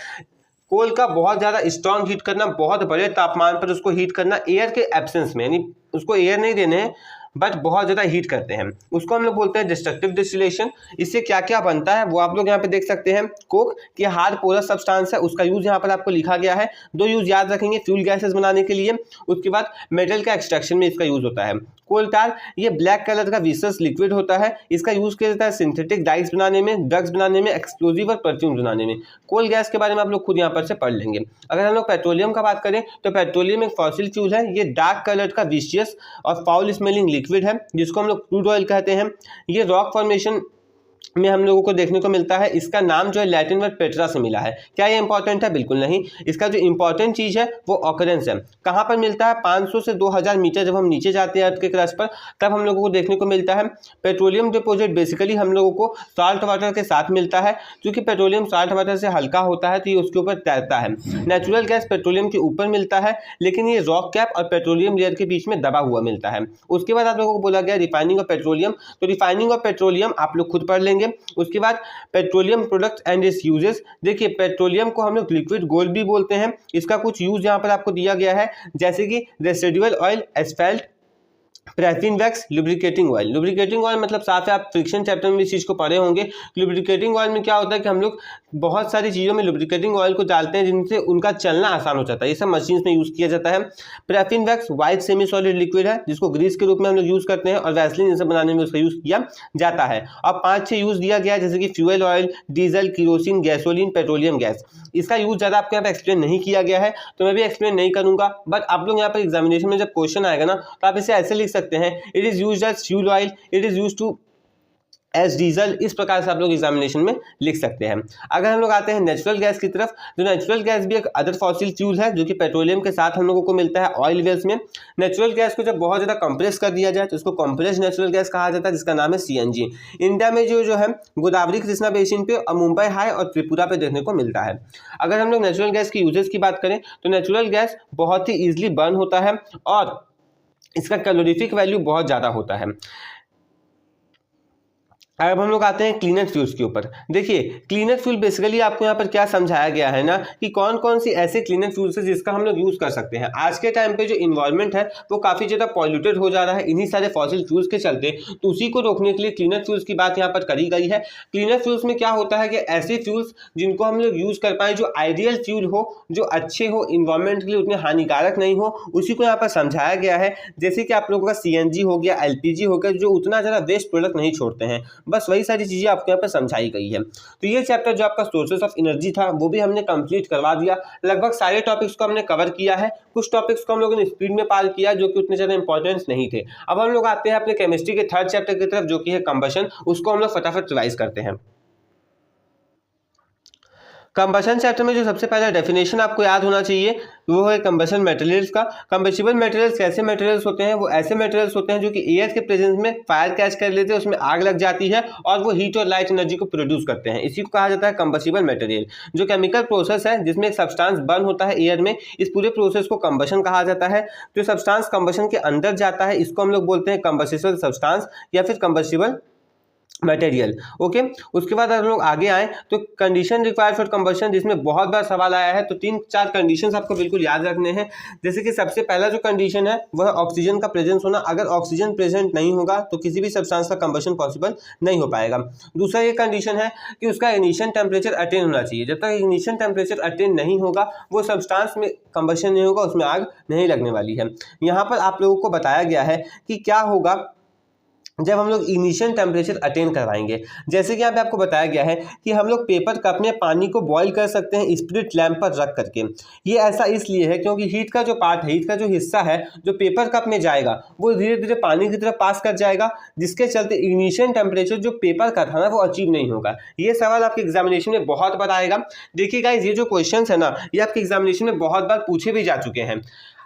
कोल का बहुत ज़्यादा स्ट्रॉन्ग हीट करना, बहुत बड़े तापमान पर उसको हीट करना एयर के एब्सेंस में, यानी उसको एयर नहीं देने हैं बट बहुत ज़्यादा हीट करते हैं, उसको हम लोग बोलते हैं डिस्ट्रक्टिव डिस्टिलेशन। इससे क्या क्या बनता है वो आप लोग यहाँ पे देख सकते हैं। कोक की हार्ड पोरस सब्सटेंस है, उसका यूज यहाँ पर आपको लिखा गया है। 2 यूज याद रखेंगे, फ्यूल गैसेस बनाने के लिए, उसके बाद मेटल का एक्सट्रैक्शन में इसका यूज होता है। कोल टार ये ब्लैक कलर का विसस लिक्विड होता है, इसका यूज किया जाता है सिंथेटिक डाइस बनाने में, ड्रग्स बनाने में, एक्सप्लोजिव और परफ्यूम बनाने में। कोल गैस के बारे में आप लोग खुद यहाँ पर से पढ़ लेंगे। अगर हम लोग पेट्रोलियम का बात करें तो पेट्रोलियम एक फॉसिल फ्यूल है, ये डार्क कलर का विशियस और फाउल स्मेलिंग लिक्विड है जिसको हम लोग क्रूड ऑयल कहते हैं। ये रॉक फॉर्मेशन में हम लोगों को देखने को मिलता है। इसका नाम जो है लैटिन वर्ड पेट्रा से मिला है। क्या ये इंपॉर्टेंट है? बिल्कुल नहीं। इसका जो इंपॉर्टेंट चीज़ है वो ऑकरेंस है। कहाँ पर मिलता है? 500 से 2000 मीटर जब हम नीचे जाते हैं अर्थ के क्रस्ट पर, तब हम लोगों को देखने को मिलता है। पेट्रोलियम डिपोजिट बेसिकली हम लोगों को साल्ट वाटर के साथ मिलता है, क्योंकि पेट्रोलियम साल्ट वाटर से हल्का होता है तो ये उसके ऊपर तैरता है। नेचुरल गैस पेट्रोलियम के ऊपर मिलता है, लेकिन ये रॉक कैप और पेट्रोलियम लेयर के बीच में दबा हुआ मिलता है। उसके बाद आप लोगों को बोला गया रिफाइनिंग ऑफ पेट्रोलियम, तो रिफाइनिंग ऑफ पेट्रोलियम आप लोग खुद पढ़ लेंगे। उसके बाद petroleum products and it's uses. देखिए पेट्रोलियम को हम लोग लिक्विड गोल्ड भी बोलते हैं। इसका कुछ यूज यहाँ पर आपको दिया गया है, जैसे कि residual oil, asphalt, paraffin wax, lubricating oil. Lubricating oil मतलब साफ है, आप फ्रिक्शन चैप्टर में इस चीज़ को पढ़े होंगे। लुब्रिकेटिंग ऑयल में क्या होता है कि हम लोग बहुत सारी चीज़ों में लुब्रिकेटिंग ऑयल को डालते हैं जिनसे उनका चलना आसान हो जाता है। ये सब मशीन्स में यूज़ किया जाता है। Paraffin wax white semi solid liquid है जिसको ग्रीस के रूप में हम लोग यूज़ करते हैं और वैसलीन सब बनाने में उसका यूज़ किया जाता है। और 5-6 यूज़ दिया गया है जैसे कि fuel oil, diesel, kerosene, gasoline, petroleum gas. इसका यूज़ ज़्यादा आपको यहाँ पर एक्सप्लेन नहीं किया गया है तो मैं भी एक्सप्लेन नहीं करूँगा, बट आप लोग यहाँ पर एग्जामिनेशन में जब क्वेश्चन आएगा ना तो आप इसे ऐसे लिख सकते हैं, it is used as fuel oil, it is used to as diesel. इस प्रकार से आप लोग एग्जामिनेशन में लिख सकते हैं। अगर हम लोग आते हैं नेचुरल गैस की तरफ, तो नेचुरल गैस भी एक अदर फॉसिल फ्यूल है जो कि पेट्रोलियम के साथ हम लोगों को मिलता है ऑयल वेल्स में। नेचुरल गैस को जब बहुत ज़्यादा कंप्रेस कर दिया जाए तो उसको कंप्रेस्ड नेचुरल गैस कहा जाता है जिसका नाम है CNG। इंडिया में जो है गोदावरी कृष्णा बेसिन पे और मुंबई हाई और त्रिपुरा पे देखने को मिलता है। अगर हम लोग नेचुरल गैस की यूजेस की बात करें तो नेचुरल गैस बहुत ही ईजिली बर्न होता है और इसका कैलोरीफिक वैल्यू बहुत ज़्यादा होता है। अब हम लोग आते हैं क्लीनर फ्यूल्स के ऊपर। देखिए क्लीनर फ्यूल बेसिकली आपको यहाँ पर क्या समझाया गया है ना कि कौन कौन सी ऐसे क्लीनर फ्यूल्स है जिसका हम लोग यूज़ कर सकते हैं। आज के टाइम पे जो इन्वायरमेंट है वो काफ़ी ज़्यादा पॉल्यूटेड हो जा रहा है इन्हीं सारे फॉसिल फ्यूल्स के चलते, तो उसी को रोकने के लिए क्लीनर फ्यूल्स की बात यहाँ पर करी गई है। क्लीनर फ्यूल्स में क्या होता है कि ऐसे फ्यूल्स जिनको हम लोग यूज़ कर पाएँ, जो आइडियल फ्यूल हो, जो अच्छे हो, इन्वायरमेंट के लिए उतने हानिकारक नहीं हो, उसी को यहाँ पर समझाया गया है। जैसे कि आप लोगों का CNG हो गया, LPG हो गया, जो उतना ज़्यादा वेस्ट प्रोडक्ट नहीं छोड़ते हैं। बस वही सारी चीज़ें आपको यहाँ पर समझाई गई है। तो ये चैप्टर जो आपका सोर्सेस ऑफ एनर्जी था वो भी हमने कंप्लीट करवा दिया। लगभग सारे टॉपिक्स को हमने कवर किया है। कुछ टॉपिक्स को हम लोगों ने स्पीड में पार किया जो कि उतने ज़्यादा इंपॉर्टेंस नहीं थे। अब हम लोग आते हैं अपने केमिस्ट्री के 3rd चैप्टर की तरफ जो कि है कंबशन। उसको हम लोग फटाफट रिवाइज करते हैं। कंबशन चैप्टर में जो सबसे पहला डेफिनेशन आपको याद होना चाहिए वो है कंबशन मटेरियल्स का। कंबेशिबल मटेरियल्स कैसे मटेरियल्स होते हैं? वो ऐसे मटेरियल्स होते हैं जो कि एयर के प्रेजेंस में फायर कैच कर लेते हैं, उसमें आग लग जाती है और वो हीट और लाइट एनर्जी को प्रोड्यूस करते हैं। इसी को कहा जाता है कंबेशिबल मटेरियल। जो केमिकल प्रोसेस है जिसमें एक सब्सटेंस बर्न होता है एयर में, इस पूरे प्रोसेस को कंबशन कहा जाता है। जो सब्सटेंस कंबशन के अंदर जाता है इसको हम लोग बोलते हैं कंबेशिबल सब्सटेंस या फिर कंबेशिबल मटेरियल। ओके, उसके बाद अगर हम लोग आगे आए तो कंडीशन रिक्वायर्ड फॉर कंबशन, जिसमें बहुत बार सवाल आया है। तो 3-4 कंडीशंस आपको बिल्कुल याद रखने हैं। जैसे कि सबसे पहला जो कंडीशन है वह ऑक्सीजन का प्रेजेंस होना। अगर ऑक्सीजन प्रेजेंट नहीं होगा तो किसी भी सब्सटेंस का कंबशन पॉसिबल नहीं हो पाएगा। दूसरा ये कंडीशन है कि उसका इग्निशन टेम्परेचर अटेन होना चाहिए। जब तक इग्निशन टेम्परेचर अटेन नहीं होगा वो सब्सटेंस में कंबशन नहीं होगा, उसमें आग नहीं लगने वाली है। यहाँ पर आप लोगों को बताया गया है कि क्या होगा जब हम लोग इग्निशन टेम्परेचर अटेन करवाएंगे। जैसे कि यहाँ पे आपको बताया गया है कि हम लोग पेपर कप में पानी को बॉईल कर सकते हैं स्पिरिट लैंप पर रख करके। ये ऐसा इसलिए है क्योंकि हीट का जो पार्ट है, हीट का जो हिस्सा है जो पेपर कप में जाएगा वो धीरे धीरे पानी की तरफ पास कर जाएगा, जिसके चलते इग्निशन टेम्परेचर जो पेपर का था ना वो अचीव नहीं होगा। ये सवाल आपके एग्जामिनेशन में बहुत बार आएगा। देखिए गाइस, ये जो क्वेश्चन है ना ये आपके एग्जामिनेशन में बहुत बार पूछे भी जा चुके हैं।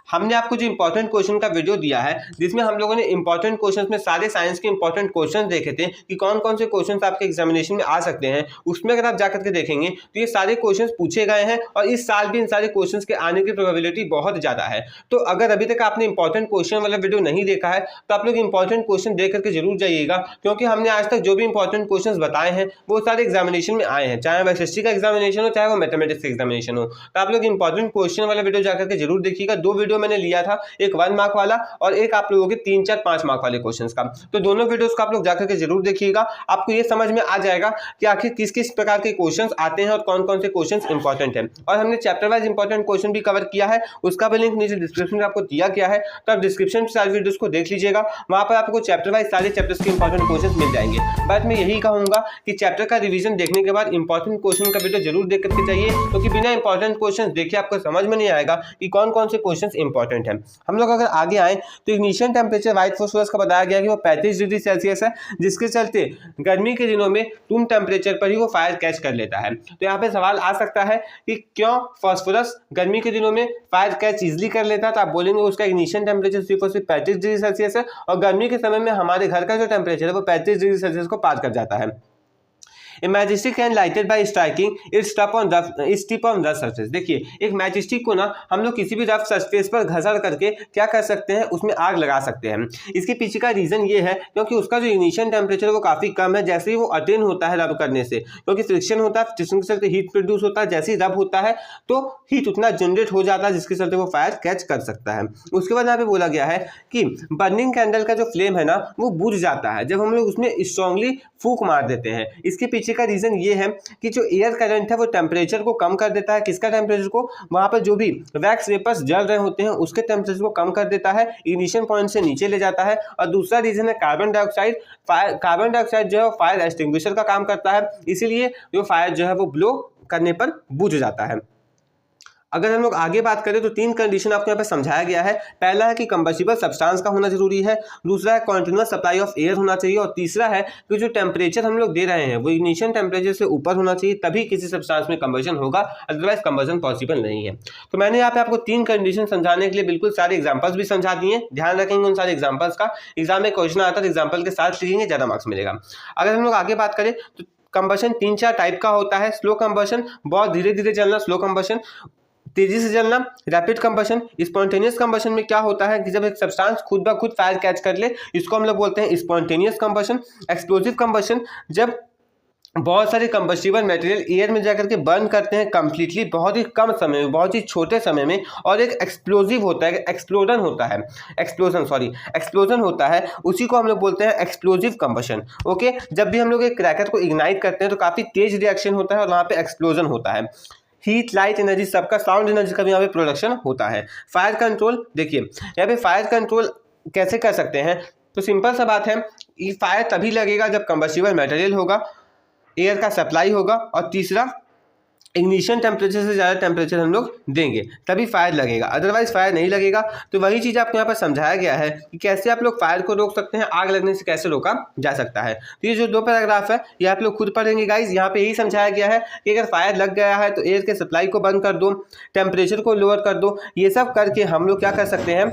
हमने आपको जो इंपॉर्टेंट क्वेश्चन का वीडियो दिया है जिसमें हम लोगों ने इंपॉर्टेंट क्वेश्चंस में सारे साइंस के इंपॉर्टेंट क्वेश्चंस देखे थे कि कौन कौन से क्वेश्चंस आपके एग्जामिनेशन में आ सकते हैं। उसमें अगर आप जाकर के देखेंगे तो ये सारे क्वेश्चंस पूछे गए हैं और इस साल भी इन सारे क्वेश्चंस के आने की प्रोबेबिलिटी बहुत ज़्यादा है। तो अगर अभी तक आपने इंपॉर्टेंट क्वेश्चन वाला वीडियो नहीं देखा है तो आप लोग इंपॉर्टेंट क्वेश्चन देख करके जरूर जाइएगा, क्योंकि हमने आज तक जो भी इंपॉर्टेंट क्वेश्चन बताए हैं वो सारे एग्जामिनेशन में आए हैं, चाहे वो SST का एग्जामिनेशन हो चाहे वो मैथमेटिक्स का एग्जामिनेशन हो। तो आप लोग इंपॉर्टेंट क्वेश्चन वाला वीडियो जाकर के जरूर देखिएगा। 2 वीडियो मैंने लिया था, एक 1 मार्क वाला और एक आप लोगों के 3, 4, 5 मार्क वाले क्वेश्चंस का। तो दोनों वीडियोस को आप लोग जाकर के जरूर देखिएगा। आपको ये समझ में आ जाएगा कि आखिर किस किस प्रकार के क्वेश्चंस आते हैं और कौन कौन से क्वेश्चंस इंपॉर्टेंट हैं। और हमने चैप्टर वाइज इंपॉर्टेंट क्वेश्चन भी कवर किया है, उसका भी लिंक नीचे डिस्क्रिप्शन में आपको दिया गया है। तो आप डिस्क्रिप्शन में सारे वीडियोस को देख लीजिएगा, वहां पर आपको चैप्टर वाइज सारे चैप्टर्स के इंपॉर्टेंट क्वेश्चंस मिल जाएंगे। बट मैं यही कहूंगा कि चैप्टर का रिवीजन देखने के बाद इंपॉर्टेंट क्वेश्चन का वीडियो जरूर देख करके चाहिए, क्योंकि बिना इंपॉर्टेंट क्वेश्चन देखे आपको समझ में नहीं आएगा कि कौन कौन से क्वेश्चन इंपॉर्टेंट है। हम लोग अगर आगे आए तो इग्निशन टेम्परेचर व्हाइट फास्फोरस का बताया गया कि वो 35 डिग्री सेल्सियस है, जिसके चलते गर्मी के दिनों में रूम टेम्परेचर पर ही वो फायर कैच कर लेता है। तो यहाँ पे सवाल आ सकता है कि क्यों फास्फोरस गर्मी के दिनों में फायर कैच इजिली कर लेता है, तो आप बोलेंगे उसका इग्निशन टेम्परेचर सिर्फ और सिर्फ 35 डिग्री सेल्सियस है और गर्मी के समय में हमारे घर का जो टेम्परेचर है वो 35 डिग्री सेल्सियस को पार कर जाता है। A matchstick can lighted by striking its tip on rough surface. देखिए एक मैजिस्टिक को ना हम लोग किसी भी रफ सरफेस पर घसर करके क्या कर सकते हैं, उसमें आग लगा सकते हैं। इसके पीछे का रीजन ये है क्योंकि उसका जो इनिशियल टेम्परेचर वो काफी कम है। जैसे ही वो अटेन होता है रब करने से, क्योंकि फ्रिक्शन होता है, फ्रिक्शन के चलते हीट प्रोड्यूस होता है, जैसे ही रब होता है तो हीट उतना जनरेट हो जाता है जिसके चलते वो फायर कैच कर सकता है। उसके बाद यहाँ पे बोला गया है कि बर्निंग कैंडल का जो फ्लेम है ना वो बुझ जाता है जब हम लोग उसमें स्ट्रांगली फूंक मार देते हैं। इसके पीछे का रीजन ये है कि जो एयर करंट है वो टेम्परेचर को कम कर देता है। किसका टेम्परेचर को? वहां पर जो भी वैक्स वेपर्स जल रहे होते हैं उसके टेम्परेचर को कम कर देता है, इनिशियल पॉइंट से नीचे ले जाता है। और दूसरा रीजन है कार्बन डाइऑक्साइड। कार्बन डाइऑक्साइड जो है फायर एक्सटिंग्विशर का काम करता है, इसीलिए जो फायर जो है वो ब्लो करने पर बुझ जाता है। अगर हम लोग आगे बात करें तो 3 कंडीशन आपको यहाँ पे समझाया गया है। पहला है कि कंबस्टिबल सब्सटेंस का होना जरूरी है, दूसरा है कॉन्टिन्यूअस सप्लाई ऑफ एयर होना चाहिए, और तीसरा है कि जो टेम्परेचर हम लोग दे रहे हैं वो इनिशियल टेम्परेचर से ऊपर होना चाहिए, तभी किसी सब्सटेंस में कंबशन होगा, अदरवाइज कंबशन पॉसिबल नहीं है। तो मैंने यहाँ पे आपको 3 कंडीशन समझाने के लिए बिल्कुल सारे एग्जाम्पल्स भी समझा दिए। ध्यान रखेंगे उन सारे एग्जाम्पल्स का, एग्जाम में क्वेश्चन आता है तो एग्जाम्पल के साथ लिखेंगे, ज्यादा मार्क्स मिलेगा। अगर हम लोग आगे बात करें तो कंबशन 3-4 टाइप का होता है। स्लो कंबशन, बहुत धीरे धीरे चलना, स्लो कंबशन, तेजी से जलना, रैपिड कंबशन। स्पॉन्टेनियस कंबशन में क्या होता है कि जब एक सब्सटेंस खुद ब खुद फायर कैच कर ले, इसको हम लोग बोलते हैं स्पॉन्टेनियस कंबशन। एक्सप्लोजिव कंबशन, जब बहुत सारे कंबस्टिबल मटेरियल एयर में जाकर के बर्न करते हैं कंप्लीटली, बहुत ही कम समय में, बहुत ही छोटे समय में, और एक एक्सप्लोजिव होता है, एक्सप्लोजन होता है, उसी को हम लोग बोलते हैं एक्सप्लोजिव कंबशन। ओके, जब भी हम लोग एक क्रैकर को इग्नाइट करते हैं तो काफ़ी तेज रिएक्शन होता है और वहाँ पे एक्सप्लोजन होता है। हीट, लाइट एनर्जी, सबका साउंड एनर्जी का भी यहाँ पे प्रोडक्शन होता है। फायर कंट्रोल, देखिए यहाँ पे फायर कंट्रोल कैसे कर सकते हैं, तो सिंपल सा बात है, ये फायर तभी लगेगा जब कंबस्टिबल मटेरियल होगा, एयर का सप्लाई होगा, और तीसरा इग्निशन टेम्परेचर से ज़्यादा टेम्परेचर हम लोग देंगे तभी फायर लगेगा, अदरवाइज फायर नहीं लगेगा। तो वही चीज़ आपको यहाँ पर समझाया गया है कि कैसे आप लोग फायर को रोक सकते हैं, आग लगने से कैसे रोका जा सकता है। तो ये जो 2 पैराग्राफ है ये आप लोग खुद पढ़ेंगे गाइज। यहाँ पे यही समझाया गया है कि अगर फायर लग गया है तो एयर के सप्लाई को बंद कर दो, टेम्परेचर को लोअर कर दो, ये सब करके हम लोग क्या कर सकते हैं,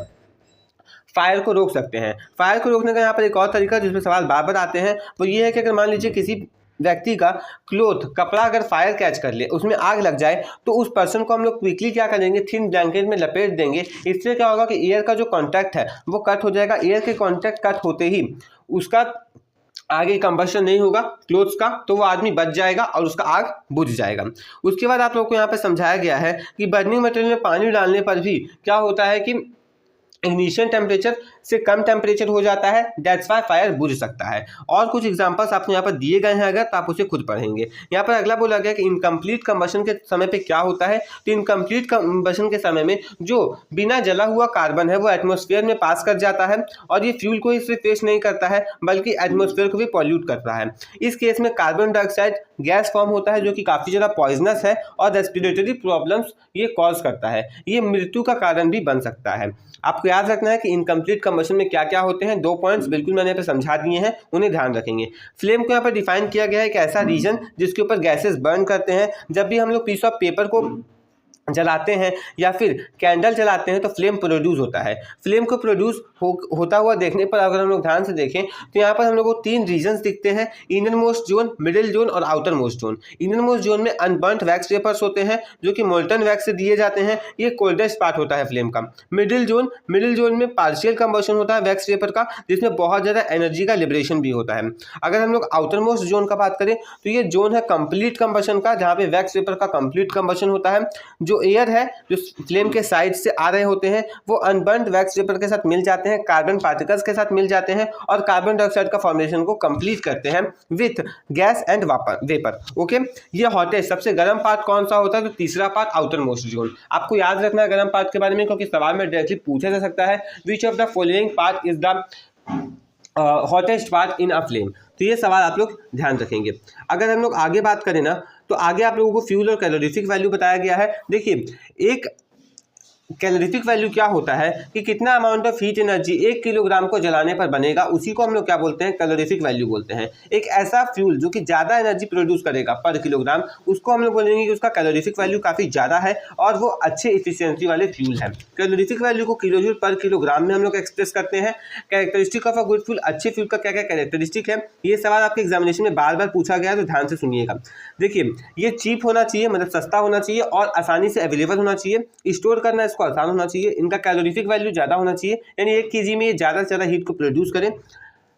फायर को रोक सकते हैं। फायर को रोकने का यहाँ पर एक और तरीका जिसमें सवाल बार बार आते हैं वो ये है कि अगर मान लीजिए किसी व्यक्ति का कपड़ा अगर फायर कैच कर ले, उसमें आग लग जाए, तो उस पर्सन को हम लोग क्विकली क्या करेंगे, थिन ब्लैंकेट में लपेट देंगे। इससे क्या होगा कि एयर का जो कांटेक्ट है वो कट हो जाएगा। एयर के कांटेक्ट कट होते ही उसका आगे कंबशन नहीं होगा क्लोथ्स का, तो वो आदमी बच जाएगा और उसका आग बुझ जाएगा। उसके बाद आप लोग को यहाँ पे समझाया गया है कि बर्निंग मटेरियल में पानी डालने पर भी क्या होता है कि इग्निशन टेम्परेचर से कम टेम्परेचर हो जाता है, दैट्स वाई फायर बुझ सकता है। और कुछ एग्जांपल्स आपको यहाँ पर दिए गए हैं, अगर तो आप उसे खुद पढ़ेंगे। यहाँ पर अगला बोला गया कि इनकम्प्लीट कंबशन के समय पे क्या होता है, तो इनकम्प्लीट कंबशन के समय में जो बिना जला हुआ कार्बन है वो एटमॉस्फेयर में पास कर जाता है, और ये फ्यूल को ही सिर्फ वेस्ट नहीं करता है बल्कि एटमॉस्फेयर को भी पॉल्यूट करता है। इस केस में कार्बन डाइऑक्साइड गैस फॉर्म होता है जो कि काफ़ी ज़्यादा पॉइजनस है और रेस्पिरेटरी प्रॉब्लम्स ये कॉज करता है, ये मृत्यु का कारण भी बन सकता है। आपको याद रखना है कि इनकम्प्लीट कंबशन में क्या क्या होते हैं। 2 पॉइंट्स बिल्कुल मैंने यहाँ पे समझा दिए हैं, उन्हें ध्यान रखेंगे। फ्लेम को यहाँ पर डिफाइन किया गया है कि ऐसा रीजन जिसके ऊपर गैसेस बर्न करते हैं। जब भी हम लोग पीस ऑफ पेपर को जलाते हैं या फिर कैंडल जलाते हैं तो फ्लेम प्रोड्यूस होता है। फ्लेम को प्रोड्यूस होता हुआ देखने पर अगर हम लोग ध्यान से देखें तो यहाँ पर हम लोग को 3 रीजन्स दिखते हैं, inner most zone, middle zone और outer most zone. Inner most zone में अनबर्न्ट वैक्स वेपर्स होते हैं जो कि मोल्टन वैक्स से दिए जाते हैं, ये कोल्डेस्ट पार्ट होता है फ्लेम का। मिडिल जोन में पार्शियल कंबशन होता है वैक्स वेपर का, जिसमें बहुत ज़्यादा एनर्जी का लिबरेशन भी होता है। अगर हम लोग आउटर मोस्ट जोन का बात करें तो ये जोन है कंप्लीट कंबशन का, जहाँ पे वैक्स वेपर का कंप्लीट कंबशन होता है। जो एयर है जो फ्लेम के साइड से आ रहे होते हैं वो अनबर्न्ड वैक्स वेपर के साथ मिल जाते हैं, कार्बन पार्टिकल्स के साथ मिल जाते हैं और कार्बन डाइऑक्साइड का फॉर्मेशन को कंप्लीट करते हैं with gas and vapour. Okay, ये हॉटेस्ट सबसे गर्म पार्ट कौन सा होता है, तो तीसरा पार्ट आउटर मोस्ट जोन। आपको याद रखना है गर्म पार्ट के बारे में, क्योंकि सवाल में डायरेक्टली पूछा जा सकता है which of the following part is the hottest part in a flame. तो ये सवाल आप लोग ध्यान रखेंगे। अगर हम लोग आगे बात करें ना तो आगे आप लोगों को फ्यूल और कैलोरीफिक वैल्यू बताया गया है। देखिए एक कैलोरीफिक वैल्यू क्या होता है कि कितना amount of heat energy 1 kilogram को जलाने पर बनेगा, उसी को हम लोग क्या बोलते हैं, कैलोरीफिक वैल्यू बोलते हैं। एक ऐसा फ्यूल जो कि ज़्यादा एनर्जी प्रोड्यूस करेगा पर किलोग्राम, उसको हम लोग बोलेंगे कि उसका कैलोरीफिक वैल्यू काफ़ी ज़्यादा है और वो अच्छे इफिशियंसी वाले फ्यूल है। कैलोरीफिक वैल्यू को किलोजूल पर किलोग्राम में हम लोग एक्सप्रेस करते हैं। Characteristic of a good fuel, अच्छे फ्यूल का क्या क्या कैरेक्टरिस्टिक है, ये सवाल आपके एग्जामिनेशन में बार बार पूछा गया है, तो ध्यान से सुनिएगा। देखिए, ये चीप होना चाहिए, मतलब सस्ता होना चाहिए और आसानी से अवेलेबल होना चाहिए, स्टोर करना इसको आसान होना चाहिए, इनका कैलोरीफिक वैल्यू ज़्यादा होना चाहिए, यानी 1 kg में ये ज़्यादा से ज़्यादा हीट को प्रोड्यूस करें,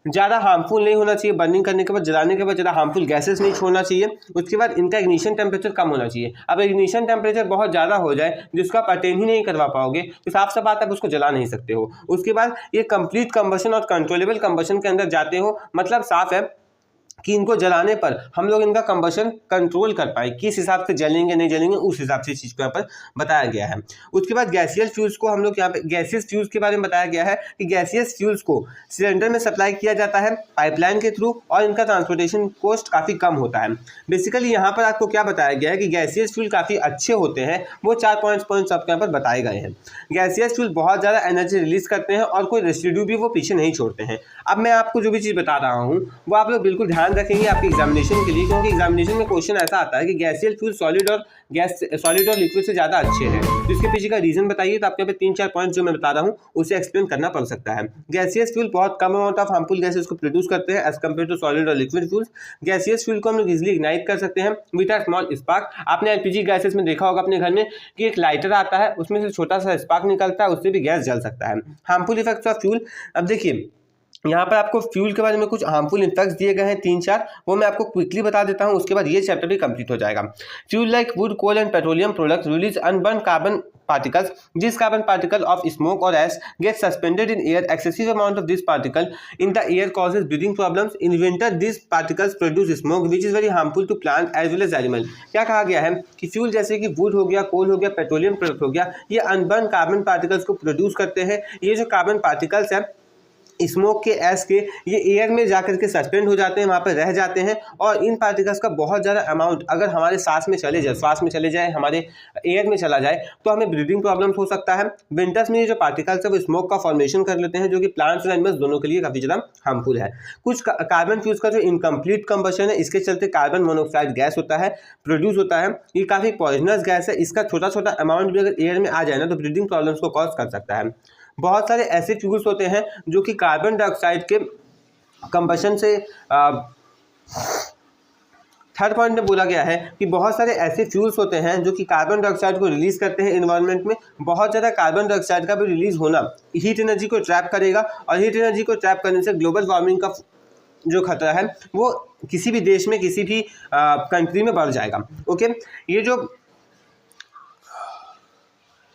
ज़्यादा हार्मफुल नहीं होना चाहिए, बर्निंग करने के बाद जलाने के बाद ज़्यादा हार्मफुल गैसेस नहीं छोड़ना चाहिए। उसके बाद इनका इग्निशन टेम्परेचर कम होना चाहिए। अब इग्निशन टेम्परेचर बहुत ज़्यादा हो जाए जिसको आप अटेन ही नहीं करवा पाओगे तो साफ साफ बात आप उसको जला नहीं सकते हो। उसके बाद ये कंप्लीट कंबशन और कंट्रोलेबल कंबशन के अंदर जाते हो, मतलब साफ है कि इनको जलाने पर हम लोग इनका कंबशन कंट्रोल कर पाए, किस हिसाब से जलेंगे नहीं जलेंगे उस हिसाब से चीज़ को यहाँ पर बताया गया है। उसके बाद गैसियस फ्यूल्स को हम लोग यहाँ पे गैसियस फ्यूल्स के बारे में बताया गया है कि गैसियस फ्यूल्स को सिलेंडर में सप्लाई किया जाता है पाइपलाइन के थ्रू और इनका ट्रांसपोर्टेशन कॉस्ट काफ़ी कम होता है। बेसिकली यहाँ पर आपको क्या बताया गया है कि गैसियस फ्यूल काफ़ी अच्छे होते हैं, वो 4 पॉइंट्स आपके यहाँ पर बताए गए हैं। गैसियस फ्यूल बहुत ज़्यादा एनर्जी रिलीज करते हैं और कोई रेसिड्यू भी वो पीछे नहीं छोड़ते हैं। अब मैं आपको जो भी चीज़ बता रहा हूँ वो आप लोग बिल्कुल ध्यान रखेंगे आपके एग्जामिनेशन के लिए, क्योंकि एग्जामिनेशन में क्वेश्चन ऐसा आता है कि गैसियल फ्यूल सॉलिड और लिक्विड से ज़्यादा अच्छे हैं, तो इसके पीछे का रीजन बताइए। तो आपके यहाँ पे 3-4 पॉइंट जो मैं बता रहा हूँ उसे एक्सप्लेन करना पड़ सकता है। गैसियस फ्यूल बहुत कम अमाउंट ऑफ हार्मफुल गैसेस को प्रोड्यूस करते हैं एज कम्पेयर टू सॉलिड और लिक्विड फ्यूल्स। गैसियस फ्यूल को हम लोग इजिली इग्नाइट कर सकते हैं विद अ स्मॉल स्पार्क। आपने एलपीजी गैसेस में देखा होगा अपने घर में कि एक लाइटर आता है, उसमें से छोटा सा स्पार्क निकलता है, उससे भी गैस जल सकता है। हार्मफुल इफेक्ट्स ऑफ फ्यूल, अब देखिए यहाँ पर आपको फ्यूल के बारे में कुछ हार्मफुल इफेक्ट्स दिए गए हैं 3-4, वो मैं आपको क्विकली बता देता हूँ, उसके बाद ये चैप्टर भी कंप्लीट हो जाएगा। Fuel like wood, coal and petroleum products release unburnt carbon particles. These carbon particle of smoke or ash get suspended in air. Excessive amount of this particle in the air causes breathing problems. In winter, these particles produce smoke which is very harmful to plant as well as animal. क्या कहा गया है कि fuel जैसे कि would हो गया, कोल हो गया, पेट्रोलियम प्रोडक्ट हो गया, ये अनबर्न कार्बन पार्टिकल्स को प्रोड्यूस करते हैं। ये जो कार्बन पार्टिकल्स हैं स्मोक के, ऐश के, ये एयर में जाकर के सस्पेंड हो जाते हैं, वहाँ पर रह जाते हैं और इन पार्टिकल्स का बहुत ज़्यादा अमाउंट अगर हमारे श्वास में चले जाए, हमारे एयर में चला जाए तो हमें ब्रीदिंग प्रॉब्लम्स हो सकता है। विंटर्स में ये जो पार्टिकल्स है वो स्मोक का फॉर्मेशन कर लेते हैं जो कि प्लांट्स और एनिमल्स दोनों के लिए काफ़ी ज़्यादा हार्मफुल है। कुछ कार्बन फ्यूल्स का जो इनकम्प्लीट कंबशन है, इसके चलते कार्बन मोनोऑक्साइड गैस होता है, प्रोड्यूस होता है। ये काफ़ी पॉइजनस गैस है, इसका छोटा छोटा अमाउंट भी अगर एयर में आ जाए ना तो ब्रीदिंग प्रॉब्लम्स को कॉज कर सकता है। बहुत सारे ऐसे फ्यूल्स होते हैं जो कि कार्बन डाइऑक्साइड के कंबशन से थर्ड पॉइंट में बोला गया है कि बहुत सारे ऐसे फ्यूल्स होते हैं जो कि कार्बन डाइऑक्साइड को रिलीज करते हैं एनवायरनमेंट में। बहुत ज़्यादा कार्बन डाइऑक्साइड का भी रिलीज होना हीट एनर्जी को ट्रैप करेगा और हीट एनर्जी को ट्रैप करने से ग्लोबल वार्मिंग का जो खतरा है वो किसी भी देश में, किसी भी कंट्री में बढ़ जाएगा। ओके,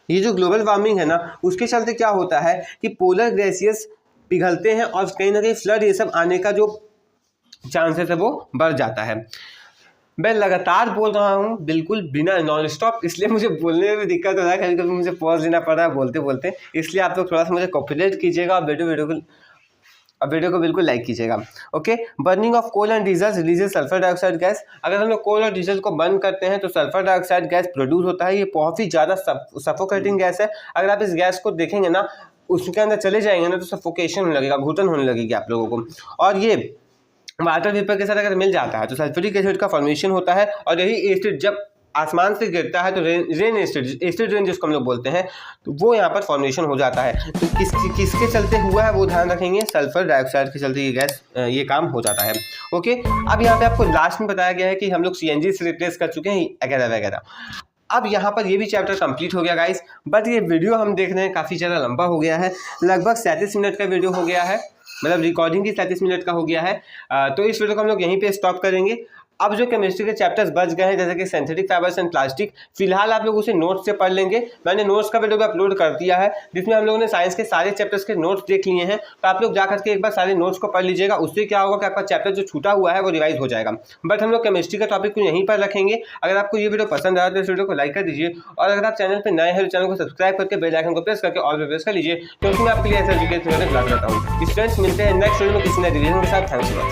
ये जो ग्लोबल वार्मिंग है ना, उसके चलते क्या होता है कि पोलर ग्लेशियर्स पिघलते हैं और कहीं ना कहीं फ्लड ये सब आने का जो चांसेस है वो बढ़ जाता है। मैं लगातार बोल रहा हूँ बिल्कुल बिना नॉन स्टॉप, इसलिए मुझे बोलने में भी दिक्कत हो रहा है, कभी कभी मुझे पॉज लेना पड़ रहा है बोलते बोलते, इसलिए आप लोग थोड़ा सा मुझे कोऑपरेट कीजिएगा और वीडियो को बिल्कुल लाइक कीजिएगा। Okay, burning of coal and diesel releases sulphur dioxide gas. अगर हम लोग कोल और डीजल को बर्न करते हैं तो सल्फर डाइऑक्साइड गैस प्रोड्यूस होता है। ये बहुत ही ज़्यादा सफोकेटिंग गैस है। अगर आप इस गैस को देखेंगे ना, उसके अंदर चले जाएंगे ना तो सफोकेशन होने लगेगा, घुटन होने लगेगी आप लोगों को। और ये वाटर वेपर के साथ अगर मिल जाता है तो सल्फ्यूरिक एसिड का फॉर्मेशन होता है और यही एसिड जब आसमान से गिरता है तो रेन एसिड रेन जिसको हम लोग बोलते हैं, तो वो यहाँ पर फॉर्मेशन हो जाता है। तो किसके चलते हुआ है वो ध्यान रखेंगे, सल्फर डाइऑक्साइड के चलते ये गैस ये काम हो जाता है। ओके, अब यहाँ पे आपको लास्ट में बताया गया है कि हम लोग सीएनजी से रिप्लेस कर चुके हैं वगैरह वगैरह। अब यहाँ पर ये भी चैप्टर कंप्लीट हो गया गाइस, बट ये वीडियो हम देख रहे हैं काफ़ी ज़्यादा लंबा हो गया है, लगभग 37 मिनट का वीडियो हो गया है, मतलब रिकॉर्डिंग की 37 मिनट का हो गया है। तो इस वीडियो को हम लोग यहीं पे स्टॉप करेंगे। अब जो केमिस्ट्री के चैप्टर्स बच गए हैं जैसे कि सिंथेटिक फाइबर्स एंड प्लास्टिक, फिलहाल आप लोग उसे नोट्स से पढ़ लेंगे। मैंने नोट्स का वीडियो भी अपलोड कर दिया है जिसमें हम लोगों ने साइंस के सारे चैप्टर्स के नोट्स देख लिए हैं, तो आप लोग जा करके एक बार सारे नोट्स को पढ़ लीजिएगा। उससे क्या होगा कि आपका चैप्टर जो छूटा हुआ है वो रिवाइज हो जाएगा। बट हम लोग केमिस्ट्री का टॉपिक को यहीं पर रखेंगे। अगर आपको ये वीडियो पसंद आया तो इस वीडियो को लाइक कर दीजिए और अगर आप चैनल पर नए हैं तो चैनल को सब्सक्राइब करके बेल आइकन को प्रेस करके ऑल पे प्रेस कर लीजिए, क्योंकि मैं आपके लिए ऐसा एजुकेशन क्लास करता हूँ। स्टूडेंट्स, मिलते हैं नेक्स्ट वीडियो में किसी नए डिवीजन के साथ। थैंक्स।